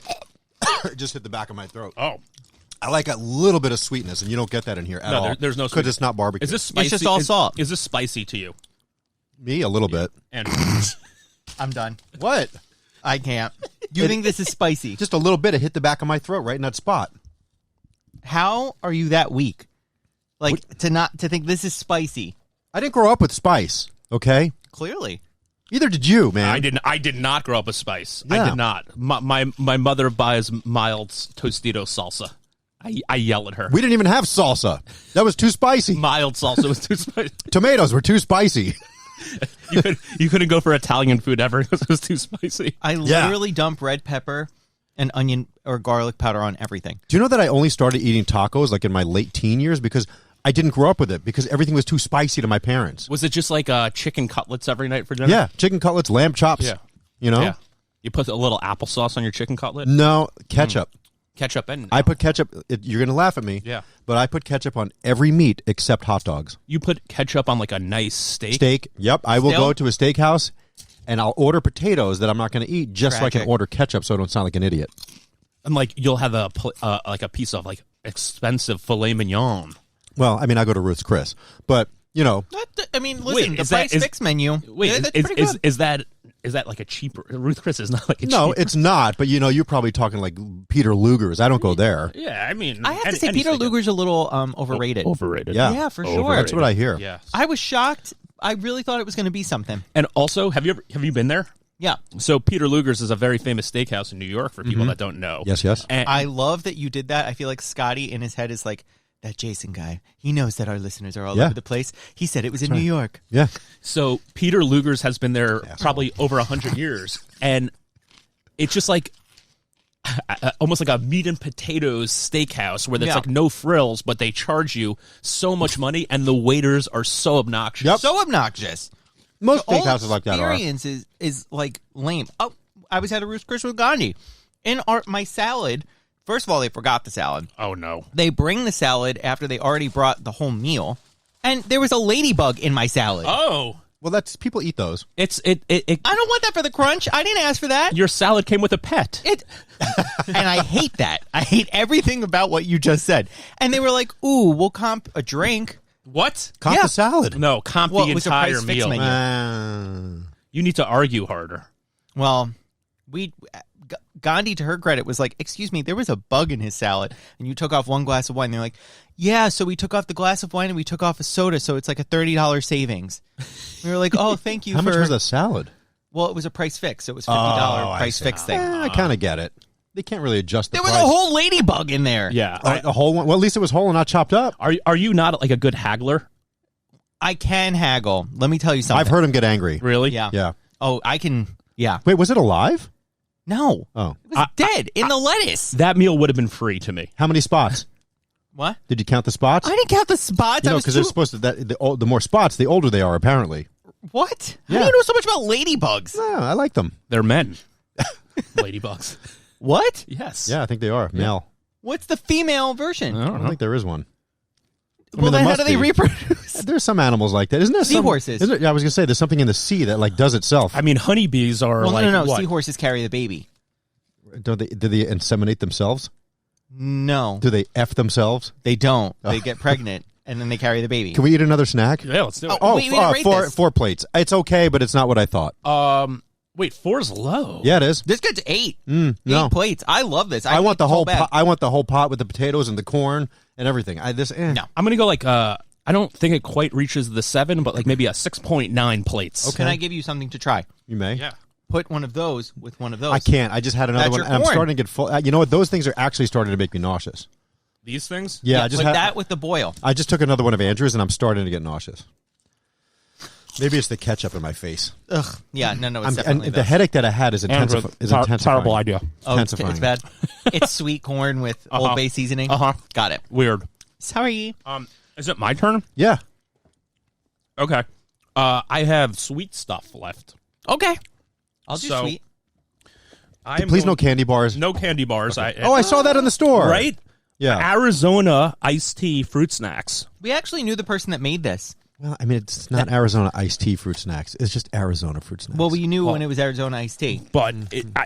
It just hit the back of my throat. Oh. I like a little bit of sweetness, and you don't get that in here at all. There's no because sweetness. it's not barbecue. Is this spicy? just all salt. Is this spicy to you? Me a little bit? And I'm done. What? I can't. You think this is spicy? Just a little bit. It hit the back of my throat right in that spot. How are you that weak? Like to think this is spicy? I didn't grow up with spice. Okay. Clearly. Either did you, man. I did not grow up with spice. Yeah. I did not. My mother buys mild Tostito salsa. I yell at her. We didn't even have salsa. That was too spicy. Mild salsa was too spicy. Tomatoes were too spicy. You couldn't go for Italian food ever because it was too spicy. I literally dump red pepper and onion or garlic powder on everything. Do you know that I only started eating tacos like in my late teen years because I didn't grow up with it because everything was too spicy to my parents. Was it just like chicken cutlets every night for dinner? Yeah, chicken cutlets, lamb chops. Yeah. You know? Yeah. You put a little applesauce on your chicken cutlet? No, ketchup. Ketchup and... I put ketchup. You're going to laugh at me. Yeah. But I put ketchup on every meat except hot dogs. You put ketchup on like a nice steak? Steak. Yep. I will Still? go to a steakhouse and I'll order potatoes that I'm not going to eat just so I can Tragic. order ketchup so I don't sound like an idiot. And like you'll have a piece of like expensive filet mignon. Well, I mean, I go to Ruth's Chris. But, you know, I mean, listen, Wait, the is that- price fix menu. Wait, that's pretty good. is that is that like a cheaper Ruth Chris is not like a No, cheaper. it's not. But you're probably talking like Peter Luger's. I don't go there. Yeah, I mean, I have to say, Peter Luger's a little overrated. Overrated. Yeah, for sure. That's what I hear. Yeah. I was shocked. I really thought it was going to be something. And also, have you been there? Yeah. So Peter Luger's is a very famous steakhouse in New York for people that don't know. Yes, yes. And I love that you did that. I feel like Scotty in his head is like, that Jason guy. He knows that our listeners are all over the place. He said it was in New York. Yeah. so Peter Luger's has been there probably over 100 years, and it's just like almost like a meat and potatoes steakhouse where there's like no frills, but they charge you so much money, and the waiters are so obnoxious. Yep. So obnoxious. Most The whole steakhouses like that are. experience is like lame. Oh, I was at a Ruth Chris with Gandhi. In my salad, first of all, they forgot the salad. Oh no. They bring the salad after they already brought the whole meal, and there was a ladybug in my salad. Oh. Well, that's people eat those. I don't want that for the crunch. I didn't ask for that. Your salad came with a pet. And I hate that. I hate everything about what you just said. And they were like, "Ooh, we'll comp a drink." What? Comp Yeah. the salad. No, comp Well, the it was a entire price fix meal. menu. You need to argue harder. Well, Gandhi, to her credit, was like, "Excuse me, there was a bug in his salad, and you took off one glass of wine." They're like, "Yeah, so we took off the glass of wine and we took off a soda, so it's like a $30 savings." We were like, "Oh, thank you." How much was the salad? Well, it was a price fix, so it was $50 I price see. fix thing. I kind of get it. They can't really adjust the There was price. a whole ladybug in there. Yeah. A whole one. Well, at least it was whole and not chopped up. Are you not like a good haggler? I can haggle. Let me tell you something. I've heard him get angry. Really? Yeah. Yeah. Oh, I can. Yeah. Wait, was it alive? No. Oh. It was dead in the lettuce. That meal would have been free to me. How many spots? What? Did you count the spots? I didn't count the spots. You know, I was because they're too- supposed to. The more spots, the older they are. Apparently. What? How Yeah. do you know so much about ladybugs? No, I like them. They're men. Ladybugs. What? Yes. Yeah, I think they are male. What's the female version? I I don't don't know. think there is one. Well, there then how must do they be. reproduce? There's some animals like that, isn't there? Seahorses. Yeah, I was gonna say there's something in the sea that like does itself. I mean, honeybees are Well, like no. what? Seahorses carry the baby. Don't they? Do they inseminate themselves? No, Do they f themselves? they don't. They get pregnant and then they carry the baby. Can we eat another snack? Yeah, let's do it. Oh, Wait, we didn't rate this. four plates. It's okay, but it's not what I thought. Wait, 4's low. Yeah, it is. This gets 8. No. 8 plates. I love this. I want the whole bag. pot. I want the whole pot with the potatoes and the corn and everything. No. I'm gonna go like I don't think it quite reaches the 7, but like maybe a 6.9 plates. Okay. Can I give you something to try? You may. Yeah. Put one of those with one of those. I can't. I just had another That's one, your and I'm corn. starting to get full. You know what? Those things are actually starting to make me nauseous. These things? Yeah, I just put had that with the boil. I just took another one of Andrew's, and I'm starting to get nauseous. Maybe it's the ketchup in my face. Ugh. Yeah, no, it's And definitely the this. headache that I had is Andrew, intensifying. terrible idea. Oh, it's intensifying. bad. It's sweet corn with Old Bay seasoning. Got it. Weird. Sorry. Is it my turn? Yeah. Okay. I have sweet stuff left. Okay. I'll do So- sweet. Please no candy bars. No candy bars. Oh, I saw that in the store. right? Yeah. Arizona iced tea fruit snacks. We actually knew the person that made this. Well, I mean, it's not Arizona iced tea fruit snacks. It's just Arizona fruit snacks. Well, we knew when it was Arizona iced tea. But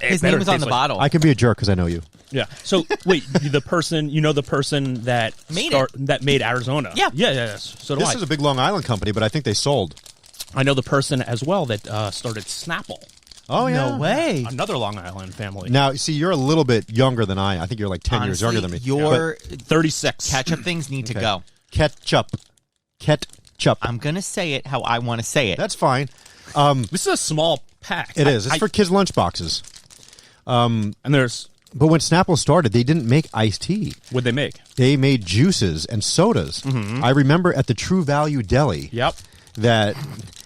His name was on the bottle. I can be a jerk because I know you. Yeah. So wait, the person that Made that made Arizona. Yeah. Yeah. So do This I. is a big Long Island company, but I think they sold. I know the person as well that started Snapple. Oh, yeah. No way. Another Long Island family. Now, see, you're a little bit younger than I. I think you're like 10 years younger than me. Your 36. ketchup things need to Okay. go. Ketchup. I'm going to say it how I want to say it. That's fine. This is a small pack. It is. It's for kids' lunchboxes. And there's But when Snapple started, they didn't make iced tea. what they make. They made juices and sodas. I remember at the True Value Deli Yep.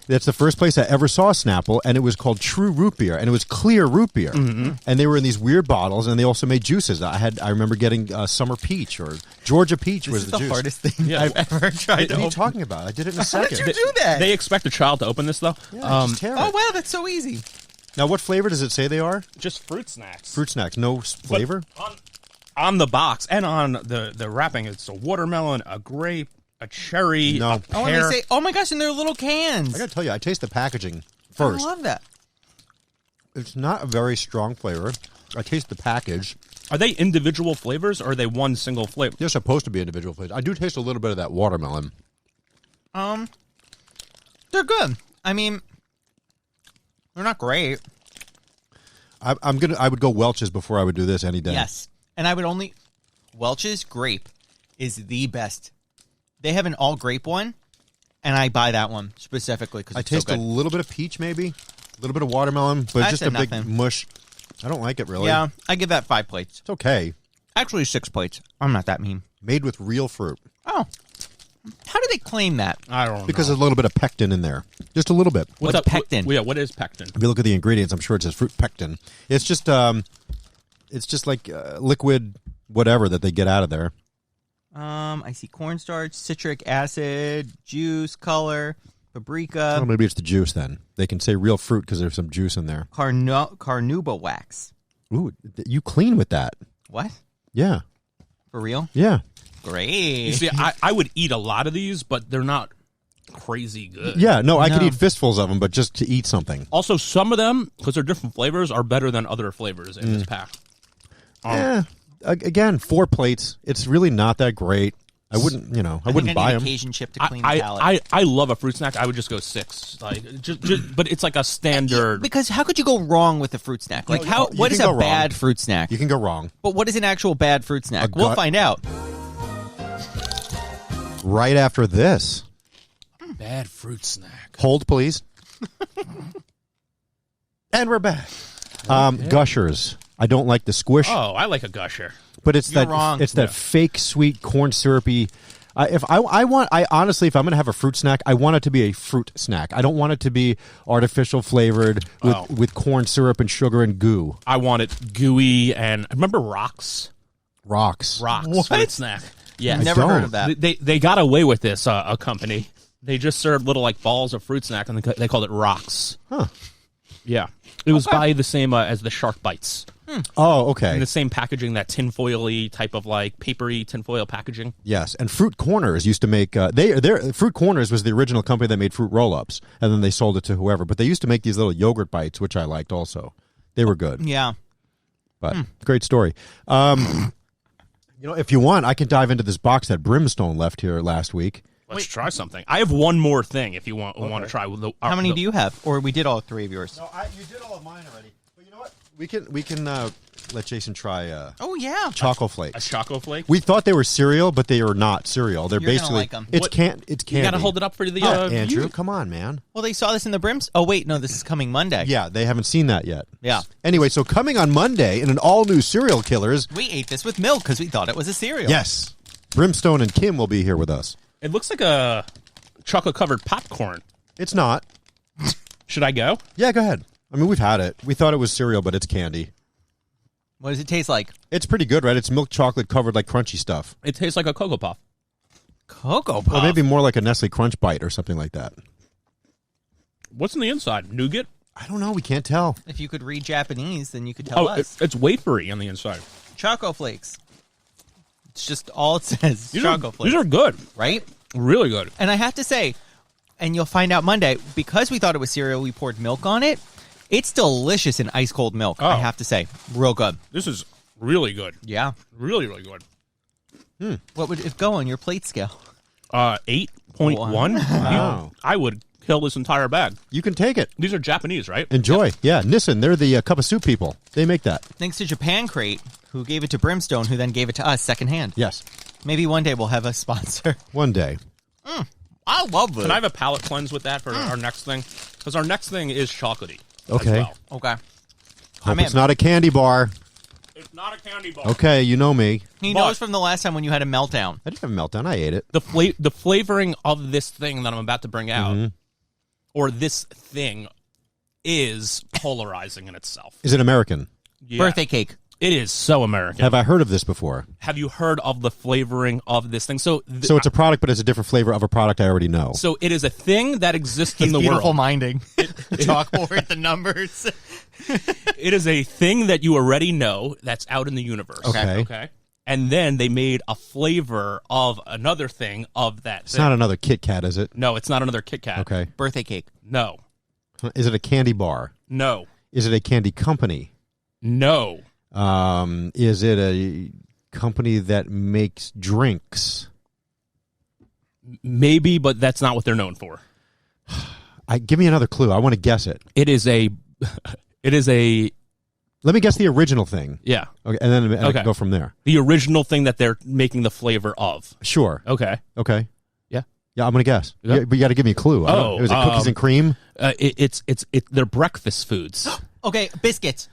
that's the first place I ever saw Snapple, and it was called True Root Beer, and it was clear root beer. And they were in these weird bottles, and they also made juices. I remember getting Summer Peach or Georgia Peach This was is the the juice. hardest thing Yeah. I've ever tried What to are you open. talking about? I did it in a How second. did you do that? They expect a child to open this though. Yeah, just tear Oh, it. wow, that's so easy. Now, what flavor does it say they are? Just fruit snacks. Fruit snacks, no flavor. On the box and on the wrapping, it's a watermelon, a grape, a cherry, No. a Oh, and pear. they say, oh my gosh, and they're little cans. I got to tell you, I taste the packaging I first. love that. It's not a very strong flavor. I taste the package. Are they individual flavors or are they one single flavor? They're supposed to be individual flavors. I do taste a little bit of that watermelon. They're good. I mean, They're not great. I would go Welch's before I would do this any day. Yes. And I would only... Welch's grape is the best. They have an all grape one, and I buy that one specifically because I it's taste so a good. little bit of peach, maybe a little bit of watermelon, but I just said a big nothing. mush. I don't like it really. Yeah, I give that 5 plates. It's okay. Actually, 6 plates. I'm not that mean. Made with real fruit. Oh. How do they claim that? I don't know. Because there's a little bit of pectin in there. Just a little bit. What's up, pectin? What is pectin? If you look at the ingredients, I'm sure it says fruit pectin. It's just like liquid whatever that they get out of there. I see cornstarch, citric acid, juice, color, paprika, Well, maybe it's the juice then. They can say real fruit because there's some juice in there. carnauba wax. Ooh, you clean with that. What? Yeah. For real? Yeah. Great. You see, I would eat a lot of these, but they're not crazy good. Yeah, no, I could No. eat fistfuls of them, but just to eat something. Also, some of them, because they're different flavors, are better than other flavors in this pack. Yeah. Again, 4 plates. It's really not that great. I wouldn't, I wouldn't buy them. Occasion chip to clean the palate. I love a fruit snack. I would just go 6, like just but it's like a standard. Because how could you go wrong with a fruit snack? Like, you what can is go a wrong. bad fruit snack? You can go wrong. But what is an actual bad fruit snack? A We'll gut- find out. Right after this. Bad fruit snack. Hold, please. And we're back. Gushers. I don't like the squish, Oh, I like a gusher. but it's You're that wrong. it's that fake sweet corn syrupy. If I honestly, if I'm going to have a fruit snack, I want it to be a fruit snack. I don't want it to be artificial flavored with corn syrup and sugar and goo. I want it gooey and remember rocks. Rocks. Fruit snack. Yeah, Never heard don't. of that. They got away with this. A company. They just served little like balls of fruit snack and they called it rocks. Huh. Yeah, it was by the same as the shark bites. Oh, okay. In the same packaging, that tinfoil-y type of like papery tinfoil packaging. Yes, and Fruit Corners used to make. Fruit Corners was the original company that made fruit roll-ups, and then they sold it to whoever. But they used to make these little yogurt bites, which I liked also. They were good. Yeah. But great story. If you want, I can dive into this box that Brimstone left here last week. Let's try something. I have one more thing if you want to try. How many do you have? Or we did all 3 of yours? No, you did all of mine already. But you know what? We can let Jason try. Oh, yeah. Choco A Flakes. choco flake? We thought they were cereal, but they are not cereal. They're You're gonna basically like 'em. it's What- candy. You got to hold it up for the Andrew, view. come on, man. Well, they saw this in the Brims. Oh, wait. No, this is coming Monday. Yeah, they haven't seen that yet. Yeah. Anyway, so coming on Monday in an all-new Serial Killers. We ate this with milk because we thought it was a cereal. Yes, Brimstone and Kim will be here with us. It looks like a chocolate-covered popcorn. It's not. Should I go? Yeah, go ahead. I mean, we've had it. We thought it was cereal, but it's candy. What does it taste like? It's pretty good, right? It's milk chocolate covered like crunchy stuff. It tastes like a Cocoa Puff. Cocoa Puff. Or maybe more like a Nestle Crunch Bite or something like that. What's in the inside? Nougat? I don't know. We can't tell. If you could read Japanese, then you could tell Oh, us. it's wafery on the inside. Choco Flakes. It's just all it says. These Choco are, Flakes. these are good. Right? Really good. And I have to say, and you'll find out Monday, because we thought it was cereal, we poured milk on it. It's delicious in ice cold milk, I Oh. have to say. Real good. This is really good. Yeah. Really, really good. What would it go on your plate scale? 8.1. Wow. I would kill this entire bag. You can take it. These are Japanese, right? Enjoy. Yeah, Nissan. They're the cup of soup people. They make that. Thanks to Japan Crate, who gave it to Brimstone, who then gave it to us secondhand. Yes. Maybe one day we'll have a sponsor. One day. I love it. Can I have a palate cleanse with that for our next thing? Because our next thing is chocolatey. Okay. As well. Okay. Hope I'm it's in. not a candy bar. It's not a candy bar. Okay, you know me. He But- knows from the last time when you had a meltdown. I didn't have a meltdown. I ate it. The flavoring of this thing that I'm about to bring out, or this thing, is polarizing in itself. Is it American? Yeah. Birthday cake. It is so American. Have I heard of this before? Have you heard of the flavoring of this thing? So So it's a product, but it's a different flavor of a product I already know. so it is a thing that exists in He's the beautiful world. minding. The chalkboard, the numbers. It is a thing that you already know that's out in the universe. Okay. Okay. And then they made a flavor of another thing of that It's thing. not another Kit Kat, is it? No, it's not another Kit Kat. Okay. Birthday cake. No. Is it a candy bar? No. Is it a candy company? No. Is it a company that makes drinks? Maybe, but that's not what they're known for. Give me another clue. I want to guess it. It is a It is a Let me guess the original thing. yeah. Okay, and then I Okay. can go from there. The original thing that they're making the flavor of. Sure. Okay. Okay. Yeah. Yeah, I'm going to guess. Yeah. Yeah, but you got to give me a clue. Was it cookies and cream? They're breakfast foods. Okay, biscuits.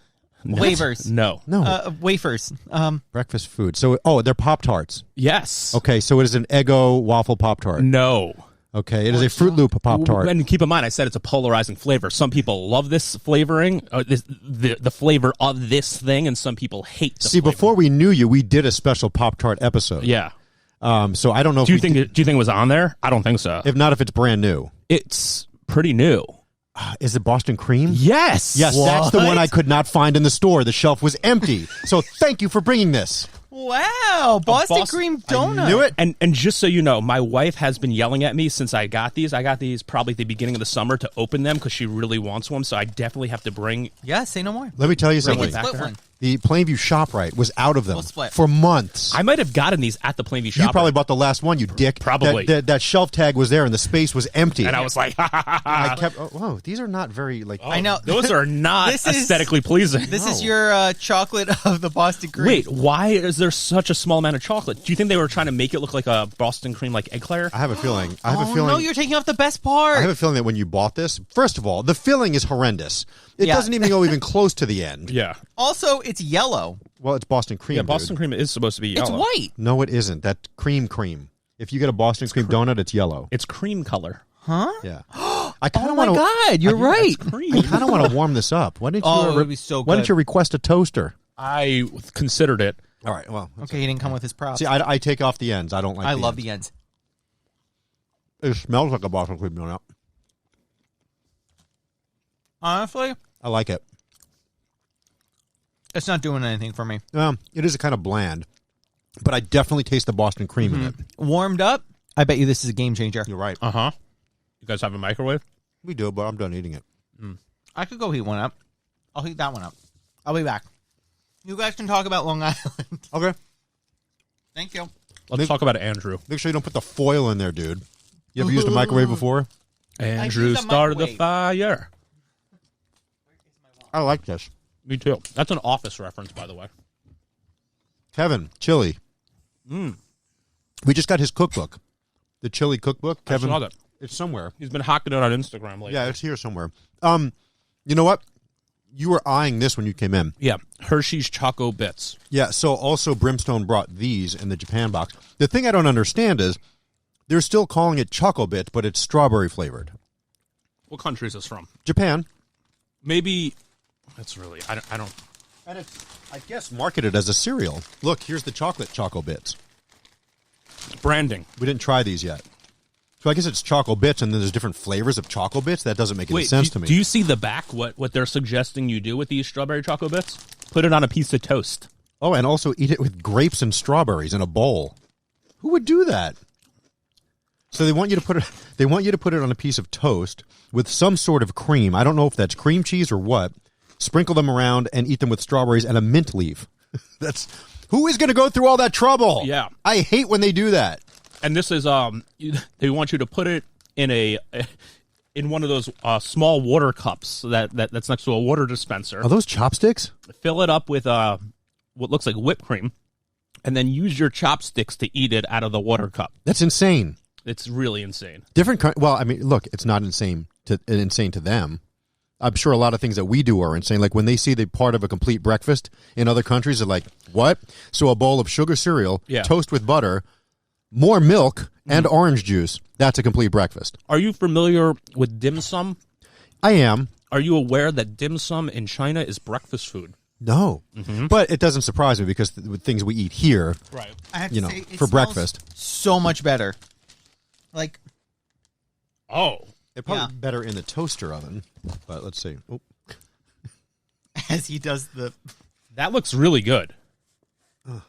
Wafers. No. No. Wafers. Breakfast food. So, they're Pop-Tarts. Yes. Okay, so it is an Eggo waffle Pop-Tart. No. Okay, it is a Fruit Loop Pop-Tart. And keep in mind, I said it's a polarizing flavor. Some people love this flavoring, the flavor of this thing, and some people hate the See, flavor. before we knew you, we did a special Pop-Tart episode. Yeah. So I don't know Do you if think it was on there? I don't think so. if not, if it's brand new. It's pretty new. Is it Boston cream? Yes. Yes, that's the one I could not find in the store. The shelf was empty. So thank you for bringing this. Wow, Boston cream donut. Knew it. And just so you know, my wife has been yelling at me since I got these. I got these probably at the beginning of the summer to open them because she really wants one. So I definitely have to bring. Yeah, say no more. Let me tell you We something. can back split to her. one. The Plainview ShopRite was out of them We'll split. for months. I might have gotten these at the Plainview shop. You probably bought the last one, you dick. Probably. That shelf tag was there and the space was empty. and I was like, I kept, whoa, these are not very, I know. those are not This is- aesthetically pleasing. This is your chocolate of the Boston cream. Wait, why is there such a small amount of chocolate? Do you think they were trying to make it look like a Boston cream like eclair? I have a feeling. No, you're taking off the best part. I have a feeling that when you bought this, first of all, the filling is horrendous. It Yeah. doesn't even go even close to the end. Yeah. Also, it's yellow. Well, it's Boston cream. Yeah, Boston dude. cream is supposed to be It's yellow. white. No, it isn't. That cream. If you get a Boston cream donut, it's yellow. It's cream color. Huh? Yeah. I kind Oh of my want to. God, you're right. Cream. I kind of want to warm this up. Why didn't you? Oh, it would be so Why didn't good. you request a toaster? I considered it. All right. Well, Okay, he didn't come with his props. see, I take off the ends. I don't like. I the love ends. the ends. It smells like a Boston cream donut. Honestly, I like it. it's not doing anything for me. It is kind of bland, but I definitely taste the Boston cream in it. Warmed up, I bet you this is a game changer. You're right. Uh-huh. You guys have a microwave? We do, but I'm done eating it. I could go heat one up. I'll heat that one up. I'll be back. You guys can talk about Long Island. Okay. Thank you. Let's talk about Andrew. Make sure you don't put the foil in there, dude. You ever used a microwave before? Andrew use a started the microwave. fire. I like this. Me too. That's an Office reference, by the way. Kevin, chili. We just got his cookbook, the chili cookbook. Kevin, I saw that. it's somewhere. He's been hocking it on Instagram lately. Yeah, it's here somewhere. You know what? You were eyeing this when you came in. Yeah. Hershey's Choco Bits. Yeah. So also Brimstone brought these in the Japan box. The thing I don't understand is they're still calling it Choco Bits, but it's strawberry flavored. What country is this from? Japan. Maybe. That's really. I don't. And it's, I guess, marketed as a cereal. Look, here's the chocolate Choco Bits. Branding. We didn't try these yet. So I guess it's Choco Bits, and then there's different flavors of Choco Bits. That doesn't make any sense to me. Do you see the back? What they're suggesting you do with these strawberry Choco Bits? Put it on a piece of toast. Oh, and also eat it with grapes and strawberries in a bowl. Who would do that? So they want you to put it. They want you to put it on a piece of toast with some sort of cream. I don't know if that's cream cheese or what. Sprinkle them around and eat them with strawberries and a mint leaf. That's who is going to go through all that trouble? Yeah. I hate when they do that. And this is they want you to put it in in one of those small water cups that's next to a water dispenser. Are those chopsticks? Fill it up with what looks like whipped cream, and then use your chopsticks to eat it out of the water cup. That's insane. It's really insane. Well, I mean, look, it's not insane to them. I'm sure a lot of things that we do are insane. Like when they see the part of a complete breakfast in other countries, they're like, what? So a bowl of sugar cereal, Yeah. toast with butter, more milk, and orange juice. That's a complete breakfast. Are you familiar with dim sum? I am. Are you aware that dim sum in China is breakfast food? No. But it doesn't surprise me because with things we eat here, Right. I have You to know, say, it for smells breakfast. so much better. Like, Oh. they're probably Yeah. better in the toaster oven. But let's see. Oh. as he does the. That looks really good. You're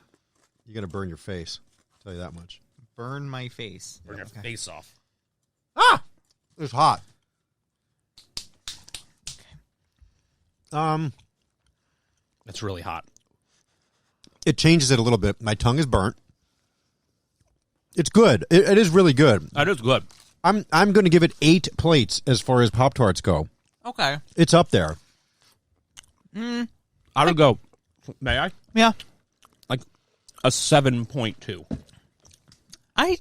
going to burn your face. I'll tell you that much. Burn my face. Burn your Okay. face off. It's hot. It's really hot. It changes it a little bit. My tongue is burnt. It's good. It is really good. That is good. I'm going to give it 8 plates as far as Pop-Tarts go. Okay. It's up there. I would go. May I? Yeah. Like a 7.2. I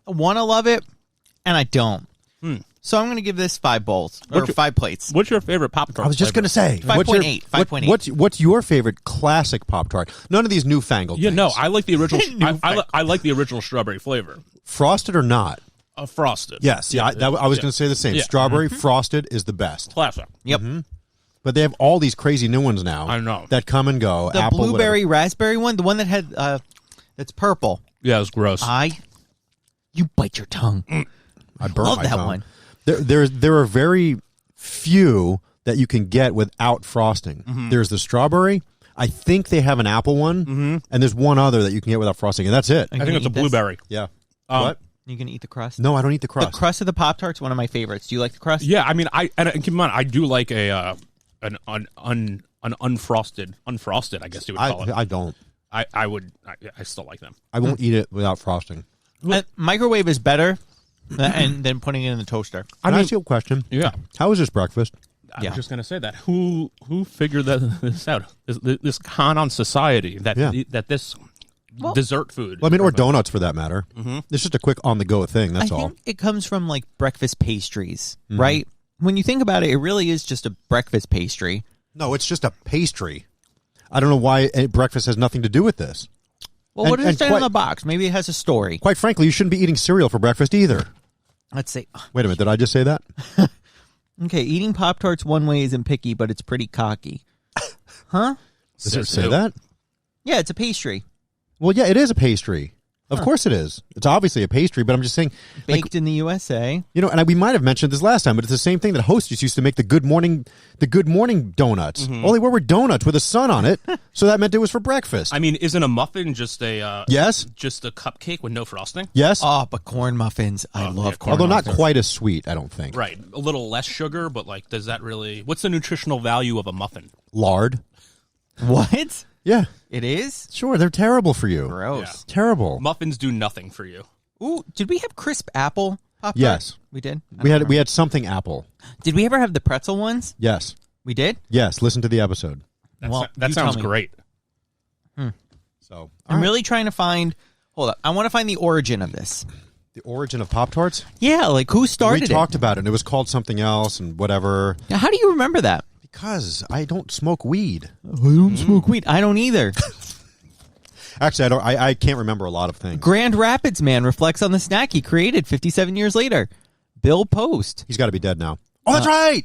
want to love it, and I don't. So I'm going to give this 5 bowls or 5 plates. What's your favorite Pop-Tart? I was just going to say 5.8. 5.8. What's your favorite classic Pop-Tart? None of these newfangled. Yeah, things. no, I like the original. I like the original strawberry flavor. Frosted or not? Frosted. Yes. Yeah. I was going to say the same. Yeah. Strawberry frosted is the best. Classic. Yep. But they have all these crazy new ones now. I know. That come and go. The Apple, blueberry raspberry one, the one that had that's purple. Yeah, it's gross. You bite your tongue. I burnt Love my that tongue. one. There are very few that you can get without frosting. There's the strawberry. I think they have an apple one, and there's one other that you can get without frosting, and that's it. I think it's a blueberry. Yeah. What? You can eat the crust? No, I don't eat the crust. The crust of the Pop-Tart's one of my favorites. Do you like the crust? Yeah, I mean, and keep in mind, I do like an unfrosted, I guess you would call it. I don't. I still like them. I won't eat it without frosting. Microwave is better than putting it in the toaster. Can I ask you a question? Yeah. How was this breakfast? I was just going to say that. Who figured this out? This con on society that this dessert food. Well, I mean, or donuts for that matter. It's just a quick on-the-go thing, that's I all. think it comes from like breakfast pastries, right? When you think about it, it really is just a breakfast pastry. No, it's just a pastry. I don't know why breakfast has nothing to do with this. Well, what does it say on the box? Maybe it has a story. Quite frankly, you shouldn't be eating cereal for breakfast either. Let's see. Wait a minute, did I just say that? Okay, eating Pop-Tarts one way isn't picky, but it's pretty cocky. Huh? Does it say that? Yeah, it's a pastry. Well, yeah, it is a pastry. Of course it is. It's obviously a pastry, but I'm just saying... Baked in the USA. You know, and we might have mentioned this last time, but it's the same thing that Hostess used to make the Good Morning donuts. All they were donuts with a sun on it, so that meant it was for breakfast. I mean, isn't a muffin just a yes? Just a cupcake with no frosting? Yes. Oh, but corn muffins. I love corn Although muffins. not quite as sweet, I don't think. Right. A little less sugar, but like, does that really... What's the nutritional value of a muffin? Lard. What? Yeah. It is? Sure, they're terrible for you. Gross. Terrible. Muffins do nothing for you. Ooh, did we have crisp apple Pop-Tarts? Yes. We did? We had something apple. Did we ever have the pretzel ones? Yes. We did? Yes, listen to the episode. That you sounds tell me. great. So I'm really trying to find... Hold up. I want to find the origin of this. the origin of Pop-Tarts? Yeah, like who started We talked about it, and it was called something else and whatever. it? How do you remember that? Because I don't smoke weed. I don't smoke weed. I don't either. Actually, I can't remember a lot of things. Grand Rapids man reflects on the snack he created 57 years later. Bill Post. He's got to be dead now. Oh, that's right.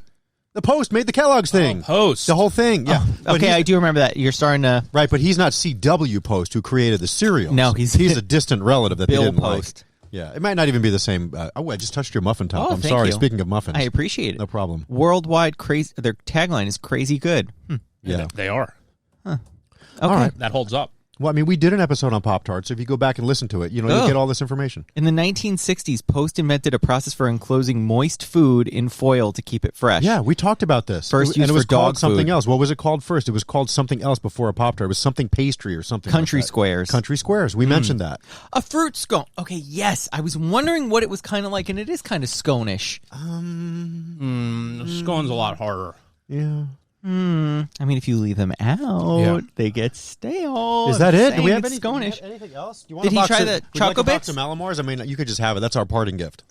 The Post made the Kellogg's thing. Post. The whole thing. Yeah. But Okay, I do remember that. You're starting to... right, but he's not C.W. Post who created the cereal. No, he's a distant relative that Bill they didn't Post. like. Yeah, it might not even be the same. I just touched your muffin top. Oh, I'm thank sorry. you. Speaking of muffins, I appreciate it. no problem. Worldwide crazy... Their tagline is crazy good. Yeah. They are. Okay. All right. That holds up. Well, I mean, we did an episode on Pop-Tarts. So if you go back and listen to it, you'll get all this information. In the 1960s, Post invented a process for enclosing moist food in foil to keep it fresh. Yeah, we talked about this. First and used it was for dog called something food. else. What was it called first? It was called something else before a Pop-Tart. It was something pastry or something Country like that. Squares. Country Squares. We mentioned that. A fruit scone. Okay, yes. I was wondering what it was kind of like, and it is kind of scone-ish. Scone's a lot harder. Yeah. I mean, if you leave them out, they get stale. Is that it? Do Saying we have it's scone-ish. anything else? Do you want Did a he box try of- the would you Choco like a box Bits? of Malamars? I mean, you could just have it. That's our parting gift.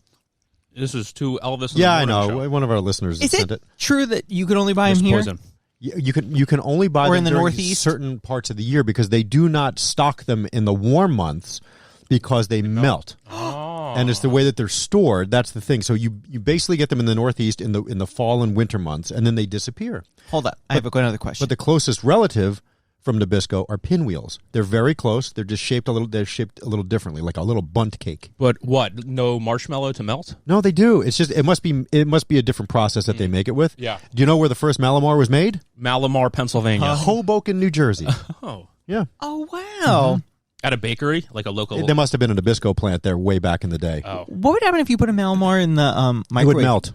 This is to Elvis. And Yeah, the I Morning know. Show. One of our listeners Is sent it it. true that you can only buy them It's here? poison. You can only buy Or them in the during Northeast? certain parts of the year because they do not stock them in the warm months because they melt. And it's the way that they're stored. That's the thing. So you basically get them in the Northeast in the fall and winter months, and then they disappear. Hold up. I have another question. But the closest relative from Nabisco are pinwheels. They're very close. They're just shaped a little. They're shaped a little differently, like a little bunt cake. But what? No marshmallow to melt? No, they do. It's just it must be a different process that they make it with. Yeah. Do you know where the first Malamar was made? Malamar, Pennsylvania. Hoboken, New Jersey. Oh. Yeah. oh, wow. At a bakery? Like a local... There must have been a Nabisco plant there way back in the day. Oh. What would happen if you put a Malamar in the It microwave? would melt.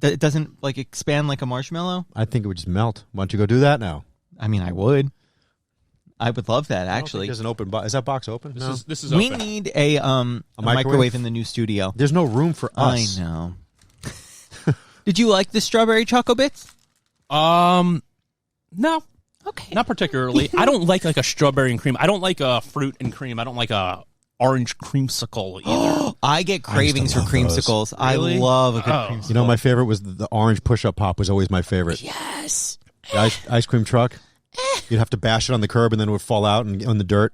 It doesn't like expand like a marshmallow? I think it would just melt. Why don't you go do that now? I mean, I would. I would love that, I don't actually. think there's an open box. Is that box open? No. This is We open. need a microwave in the new studio. There's no room for us. I know. Did you like the strawberry choco bits? No. Okay. Not particularly. I don't like a strawberry and cream. I don't like a fruit and cream. I don't like a orange creamsicle either. I get cravings for love creamsicles. Really? I love a good creamsicle. You know, my favorite was the orange push-up pop was always my favorite. Yes. The ice cream truck. You'd have to bash it on the curb and then it would fall out and on the dirt.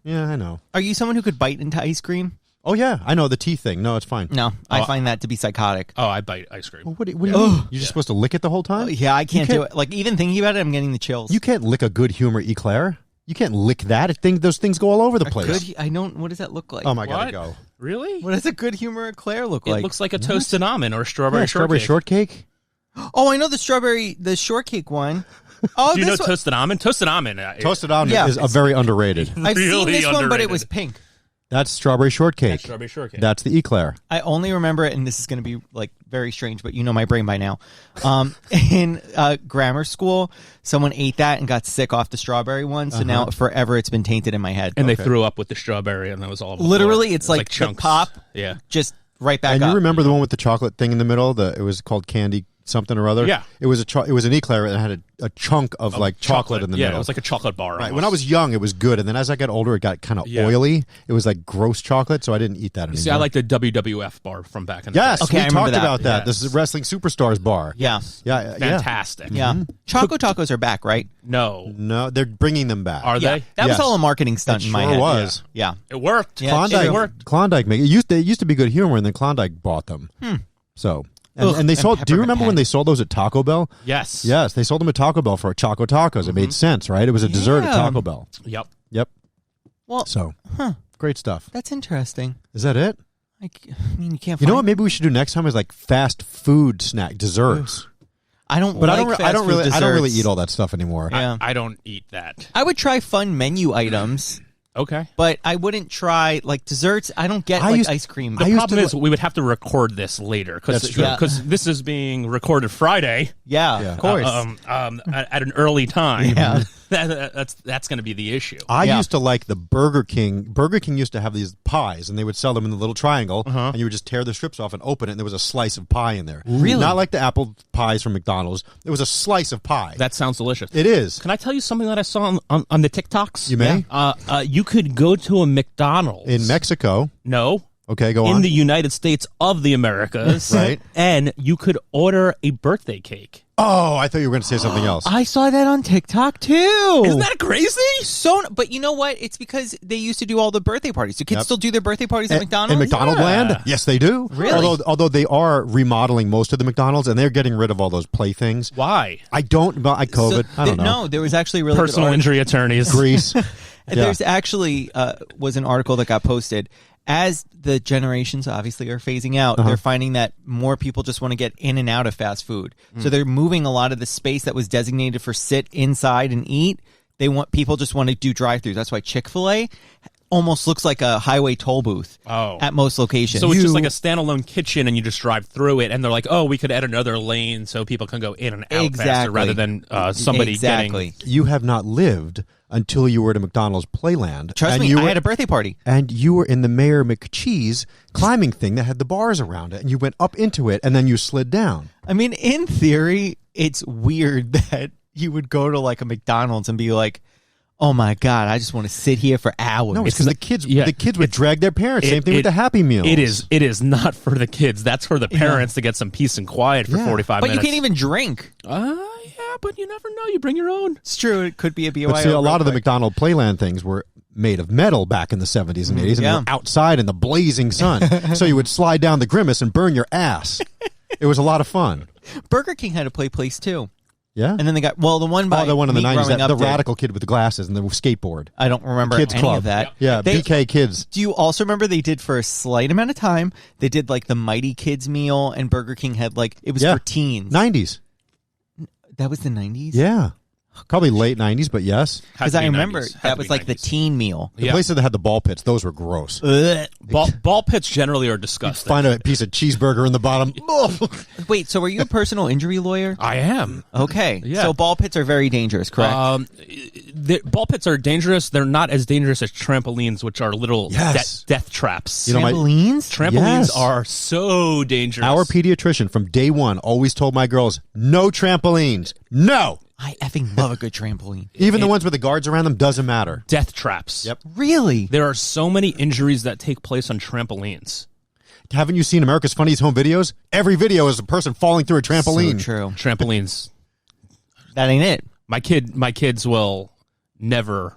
Yeah, I know. Are you someone who could bite into ice cream? Oh, yeah. I know the teeth thing. No, it's fine. No, I find that to be psychotic. Oh, I bite ice cream. Well, what do you mean? You're just supposed to lick it the whole time? Yeah, I can't You do it. Like, even thinking about it, I'm getting the chills. You can't lick a good humor eclair. You can't lick that. Those things go all over the place. Good, I don't. What does that look like? Oh, my What? God, go. Really? What does a good humor eclair look It like? looks like a toasted almond or a strawberry Yeah, strawberry shortcake. shortcake? Oh, I know the shortcake one. Oh, Do you know this one. toasted almond? Toasted almond. Toasted almond Yeah. is a very underrated. I've seen really this one, but it underrated. was pink. That's strawberry shortcake. Strawberry shortcake. That's the eclair. I only remember it, and this is going to be like very strange, but you know my brain by now. In grammar school, someone ate that and got sick off the strawberry one, so now forever it's been tainted in my head. And they threw up with the strawberry, and that was all. over the Literally, floor. it's like the chunks. pop. Yeah. Just right back And up. you remember the one with the chocolate thing in the middle? It was called candy something or other? Yeah. It was it was an eclair and it had a chunk of like chocolate in the yeah, middle. it was like a chocolate bar. Right. almost. When I was young, it was good, and then as I got older, it got kind of Yeah. oily. It was like gross chocolate, so I didn't eat that anymore. See, I like the WWF bar from back in the Yes, day. Okay, I we remember talked that. about that. Yes. This is Wrestling Superstars bar. Yeah. Yeah, Fantastic. Yeah. Choco tacos are back, right? No. No, they're bringing them back. Are Yeah. they? That was Yes. all a marketing stunt It in my sure head. was. Yeah. It worked. Yeah. Klondike make it used to be good humor, and then Klondike bought them. So Ugh, and they and sold. Do you peppermint remember when patty. they sold those at Taco Bell? Yes. Yes, they sold them at Taco Bell for Choco Tacos. It made sense, right? It was a dessert at Yeah. Taco Bell. Yep. Yep. Well, So great stuff. that's interesting. Is that it? I mean, you can't. You know find- what? Maybe we should do next time is like fast food snack desserts. I don't. But like I don't fast food really. I don't really desserts. eat all that stuff anymore. Yeah. I don't eat that. I would try fun menu items, Okay. but I wouldn't try like desserts. I don't get I like used- ice cream. I The used problem to is we would have to record this later because That's true. this is being recorded Friday yeah, Yeah. of course. at an early time. Yeah. That's going to be the issue. I Yeah. used to like the Burger King. Burger King used to have these pies, and they would sell them in the little triangle, and you would just tear the strips off and open it, and there was a slice of pie in there. Really? Not like the apple pies from McDonald's. It was a slice of pie. That sounds delicious. It is. Can I tell you something that I saw on the TikToks? You may. You could go to a McDonald's In Mexico. No. Okay, go In on. the United States of the Americas. Right. And you could order a birthday cake. Oh, I thought you were going to say something else. I saw that on TikTok too. Isn't that crazy? So? But you know what? It's because they used to do all the birthday parties. Do kids Yep. still do their birthday parties at In McDonald's? McDonald Yeah. land? Yes, they do. Really? Although they are remodeling most of the McDonald's, and they're getting rid of all those playthings. Why? I don't. Well, COVID. I don't know. No, there was actually a really Personal good injury attorneys. Grease. And Yeah. There's actually was an article that got posted. As the generations obviously are phasing out, they're finding that more people just want to get in and out of fast food. So they're moving a lot of the space that was designated for sit inside and eat. People just want to do drive-throughs. That's why Chick-fil-A almost looks like a highway toll booth at most locations. So it's just like a standalone kitchen, and you just drive through it, and they're like, "Oh, we could add another lane so people can go in and out faster, rather than somebody exactly. getting." You have not lived until you were at a McDonald's Playland. Trust and me, you I were, had a birthday party. and you were in the Mayor McCheese climbing thing that had the bars around it, and you went up into it, and then you slid down. I mean, in theory, it's weird that you would go to like a McDonald's and be like, "Oh my God, I just want to sit here for hours." No, it's because the kids would drag their parents. Same It- thing with the Happy Meals. It is not for the kids. That's for the parents to get some peace and quiet for Yeah. 45 but minutes. you can't even drink. Yeah, but you never know. You bring your own. It's true. It could be a BYO. But see, a lot of the real quick. McDonald Playland things were made of metal back in the 70s and 80s, and Yeah. they were outside in the blazing sun. So you would slide down the grimace and burn your ass. It was a lot of fun. Burger King had a place too. Yeah. And then they got, the one by the one in the me 90s, growing up the did. radical kid with the glasses and the skateboard. I don't remember Kids any Club. of that. Yeah, They- BK Kids. Do you also remember they did for a slight amount of time, they did like the Mighty Kids meal, and Burger King had like, it was Yeah. for teens. 90s. That was the 90s? Yeah. Probably late 90s, but yes. Because I remember that was like the teen meal. The places that had the ball pits, those were gross. Ugh. Ball pits generally are disgusting. Find a piece of cheeseburger in the bottom. Wait, so are you a personal injury lawyer? I am. Okay. Yeah. So ball pits are very dangerous, correct? Ball pits are dangerous. They're not as dangerous as trampolines, which are little Yes. death traps. You know, my- Trampolines? Trampolines Yes. are so dangerous. Our pediatrician from day one always told my girls, no trampolines. No. I effing love a good trampoline. Even the ones with the guards around them doesn't matter. Death traps. Yep. Really? There are so many injuries that take place on trampolines. Haven't you seen America's Funniest Home Videos? Every video is a person falling through a trampoline. So true. Trampolines. That ain't it. My kids will never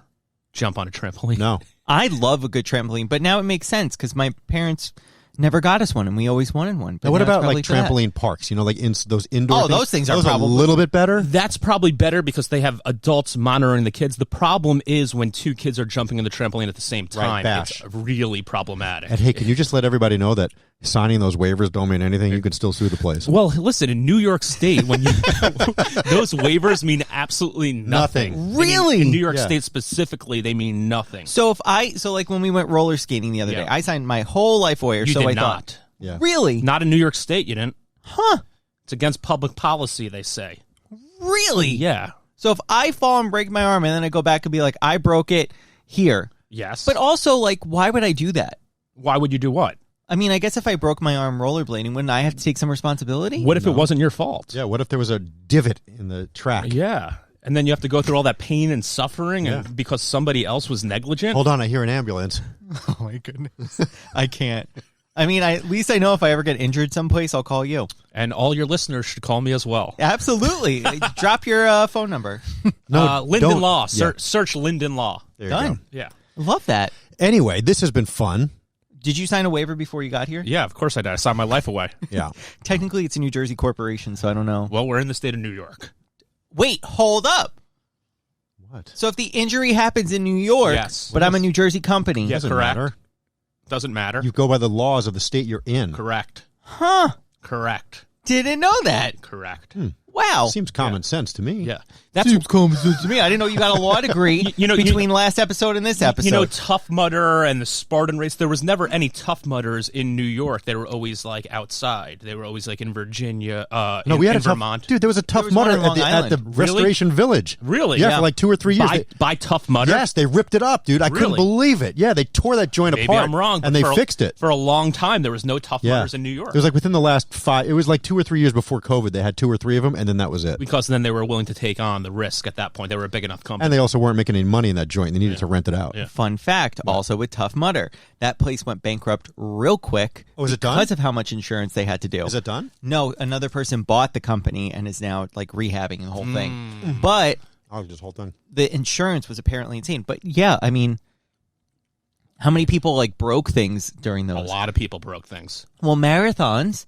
jump on a trampoline. No. I love a good trampoline, but now it makes sense because my parents never got us one, and we always wanted one. But Now, what now it's about probably like for that. trampoline parks? You know, like those indoor. Oh, those things are probably a little bit better. That's probably better because they have adults monitoring the kids. The problem is when two kids are jumping in the trampoline at the same time. bash. It's really problematic. And hey, can you just let everybody know that signing those waivers don't mean anything? You can still sue the place. Well, listen, in New York State, when you those waivers mean absolutely nothing. Really? In New York Yeah. State specifically, they mean nothing. So like when we went roller skating the other Yeah. day, I signed my whole life waiver. You so did I not. thought, Yeah. really, Not in New York State, you didn't. huh? It's against public policy, they say. Really? Yeah. So if I fall and break my arm, and then I go back and be like, I broke it here, Yes. but also like, why would I do that? why would you do what? I mean, I guess if I broke my arm rollerblading, wouldn't I have to take some responsibility? What if it wasn't your fault? Yeah. What if there was a divot in the track? Yeah. And then you have to go through all that pain and suffering Yeah. and because somebody else was negligent? Hold on, I hear an ambulance. Oh my goodness, I can't. I mean, at least I know if I ever get injured someplace, I'll call you. And all your listeners should call me as well. Absolutely. Drop your phone number. No, Linden don't. Law. Yeah. Search Linden Law. There you Done. go. Yeah. Love that. Anyway, this has been fun. Did you sign a waiver before you got here? Yeah, of course I did. I signed my life away. Yeah. Technically, it's a New Jersey corporation, so I don't know. Well, we're in the state of New York. Wait, hold up. What? So if the injury happens in New York, Yes. but I'm a New Jersey company, Yeah, Doesn't correct. matter. Doesn't matter. You go by the laws of the state you're in. Correct. huh? Correct. Didn't know that. Correct. Wow. Seems common sense to me. Yeah. That's common sense to me. I didn't know you got a law degree between last episode and this episode. You know, Tough Mudder and the Spartan race, there was never any Tough Mudders in New York. They were always like outside. They were always like in Virginia, No, we had in a tough, Vermont. dude. There was a tough was one mudder in Long at the Island. Restoration Village. Really? Yeah, Yeah. for like 2 or 3 years. By Tough Mudder? Yes, they ripped it up, dude. I couldn't Really? believe it. Yeah, they tore that joint Maybe apart. I'm wrong. and but they for fixed it. For a long time, there was no Tough Yeah, Mudders in New York. It was like within the last 5. It was like 2 or 3 years before COVID. They had 2 or 3 of them, and then that was it. because then they were willing to take on the risk at that point. They were a big enough company. And they also weren't making any money in that joint. They needed to rent it out. Yeah. Fun fact, also with Tough Mudder, that place went bankrupt real quick. Oh, is it done? Because of how much insurance they had to do. Is it done? No, another person bought the company and is now like rehabbing the whole thing. But Oh, just hold on. the insurance was apparently insane. But yeah, I mean, how many people like broke things during A those? lot of people broke things. Well, marathons.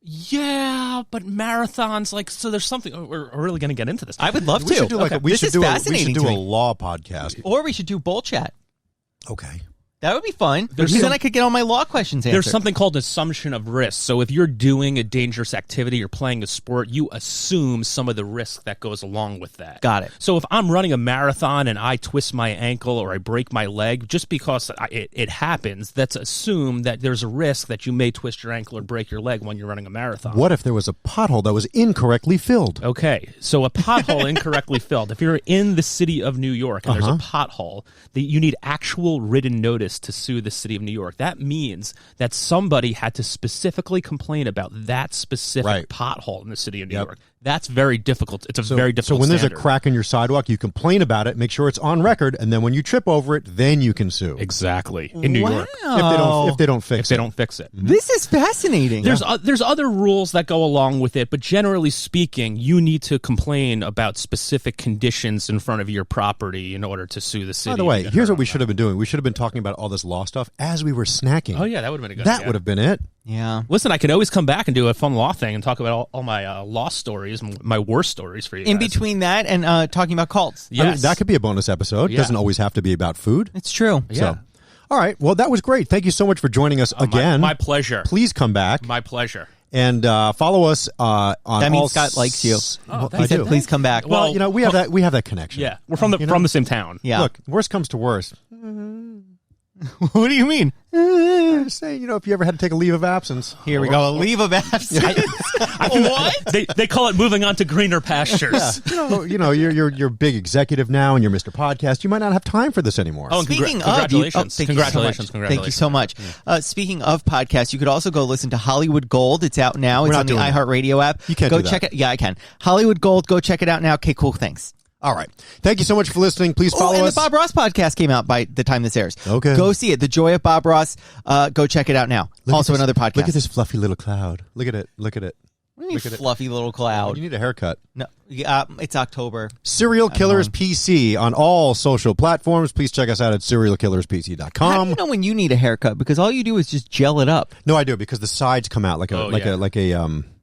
Yeah, but marathons, like, so there's something. We're really going to get into this. I would love We to. should do like This is fascinating we should to do a me. law podcast. Or we should do bull chat. Okay. That would be fun. There's Because then some- I could get all my law questions answered. There's something called assumption of risk. So if you're doing a dangerous activity, you're playing a sport, you assume some of the risk that goes along with that. Got it. So if I'm running a marathon and I twist my ankle or I break my leg, just because it happens, that's assume that there's a risk that you may twist your ankle or break your leg when you're running a marathon. What if there was a pothole that was incorrectly filled? Okay, so a pothole incorrectly filled. If you're in the city of New York and there's a pothole, you need actual written notice to sue the city of New York. That means that somebody had to specifically complain about that specific Right. pothole in the city of New Yep. York. That's very difficult. It's a very So difficult when there's a standard. crack in your sidewalk, you complain about it, make sure it's on record, and then when you trip over it, then you can sue. Exactly. In New York. If they don't fix If they it. don't fix it. This is fascinating. There's other rules that go along with it, but generally speaking, you need to complain about specific conditions in front of your property in order to sue the city. By the way, and get here's hurt what we on should have been doing. We should have been talking about all this law stuff as we were snacking. that. Oh yeah, that would have been a good That idea. would have been it. yeah. Listen, I could always come back and do a fun law thing and talk about all my law stories, my worst stories for you In guys. between that and talking about cults. Yes. I mean, that could be a bonus episode. It Yeah. doesn't always have to be about food. It's true. Yeah. So, all right. Well, that was great. Thank you so much for joining us again. My pleasure. Please come back My pleasure. and follow us on That means all Scott likes you. Well, thank I He said, do. please come back. Well, you know, we have that connection. Yeah, we're from the You know? from the same town. yeah. Look, worst comes to worst. What do you mean? I'm just saying, if you ever had to take a leave of absence. Here we go. A leave of absence. What? They call it moving on to greener pastures. You're a big executive now, and you're Mr. Podcast. You might not have time for this anymore. Oh, and Speaking congratulations. thank Congratulations. Thank you so much. Speaking of podcasts, you could also go listen to Hollywood Gold. It's out now. It's not on the doing that. iHeartRadio app. You can't go do that. check it. Yeah, I can. Hollywood Gold. Go check it out now. Okay, cool. Thanks. All right. Thank you so much for listening. Please follow and us. the Bob Ross podcast came out by the time this airs. Okay. Go see it. The Joy of Bob Ross. Go check it out now. Look Also at this- another podcast. Look at this fluffy little cloud. Look at it. Look at it. What do you mean Look at it. fluffy little cloud? You need a haircut. No, it's October. Serial Killers PC on all social platforms. Please check us out at How do serialkillerspc.com. you know when you need a haircut? Because all you do is just gel it up. No, I do because the sides come out like a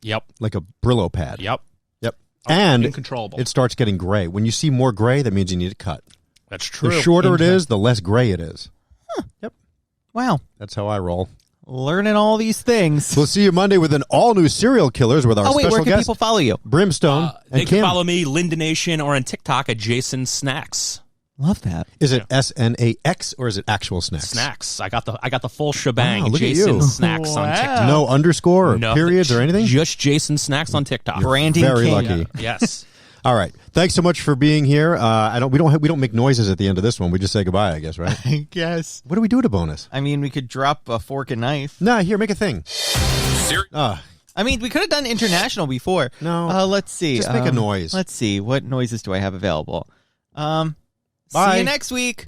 Yep. like a Brillo pad. Yep. Yep. And incontrollable. it starts getting gray. When you see more gray, that means you need it cut. That's true. The shorter it is, the less gray it is. Yep. Wow. That's how I roll. Learning all these things. We'll see you Monday with an all-new Serial Killers with our Oh, wait, special where can guest, people follow you? Brimstone They and can Kim. follow me, Linda Nation, or on TikTok at Jason Snacks. Love that. Is it SNAX or is it actual snacks? Snacks. I got the full shebang. Wow, look at Jason you. Snacks on Wow. TikTok. No underscore or No, periods or anything? Just Jason Snacks on TikTok. Branding very king. lucky. Yes. All right. Thanks so much for being here. We don't make noises at the end of this one. We just say goodbye, I guess, right? I guess. What do we do at a bonus? I mean, we could drop a fork and knife. Nah, here, make a thing. I mean, we could have done international before. No. Let's see. Just make a noise. Let's see. What noises do I have available? Bye. See you next week.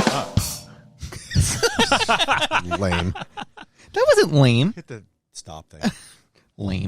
Lame. That wasn't lame. Hit the stop thing. Lame.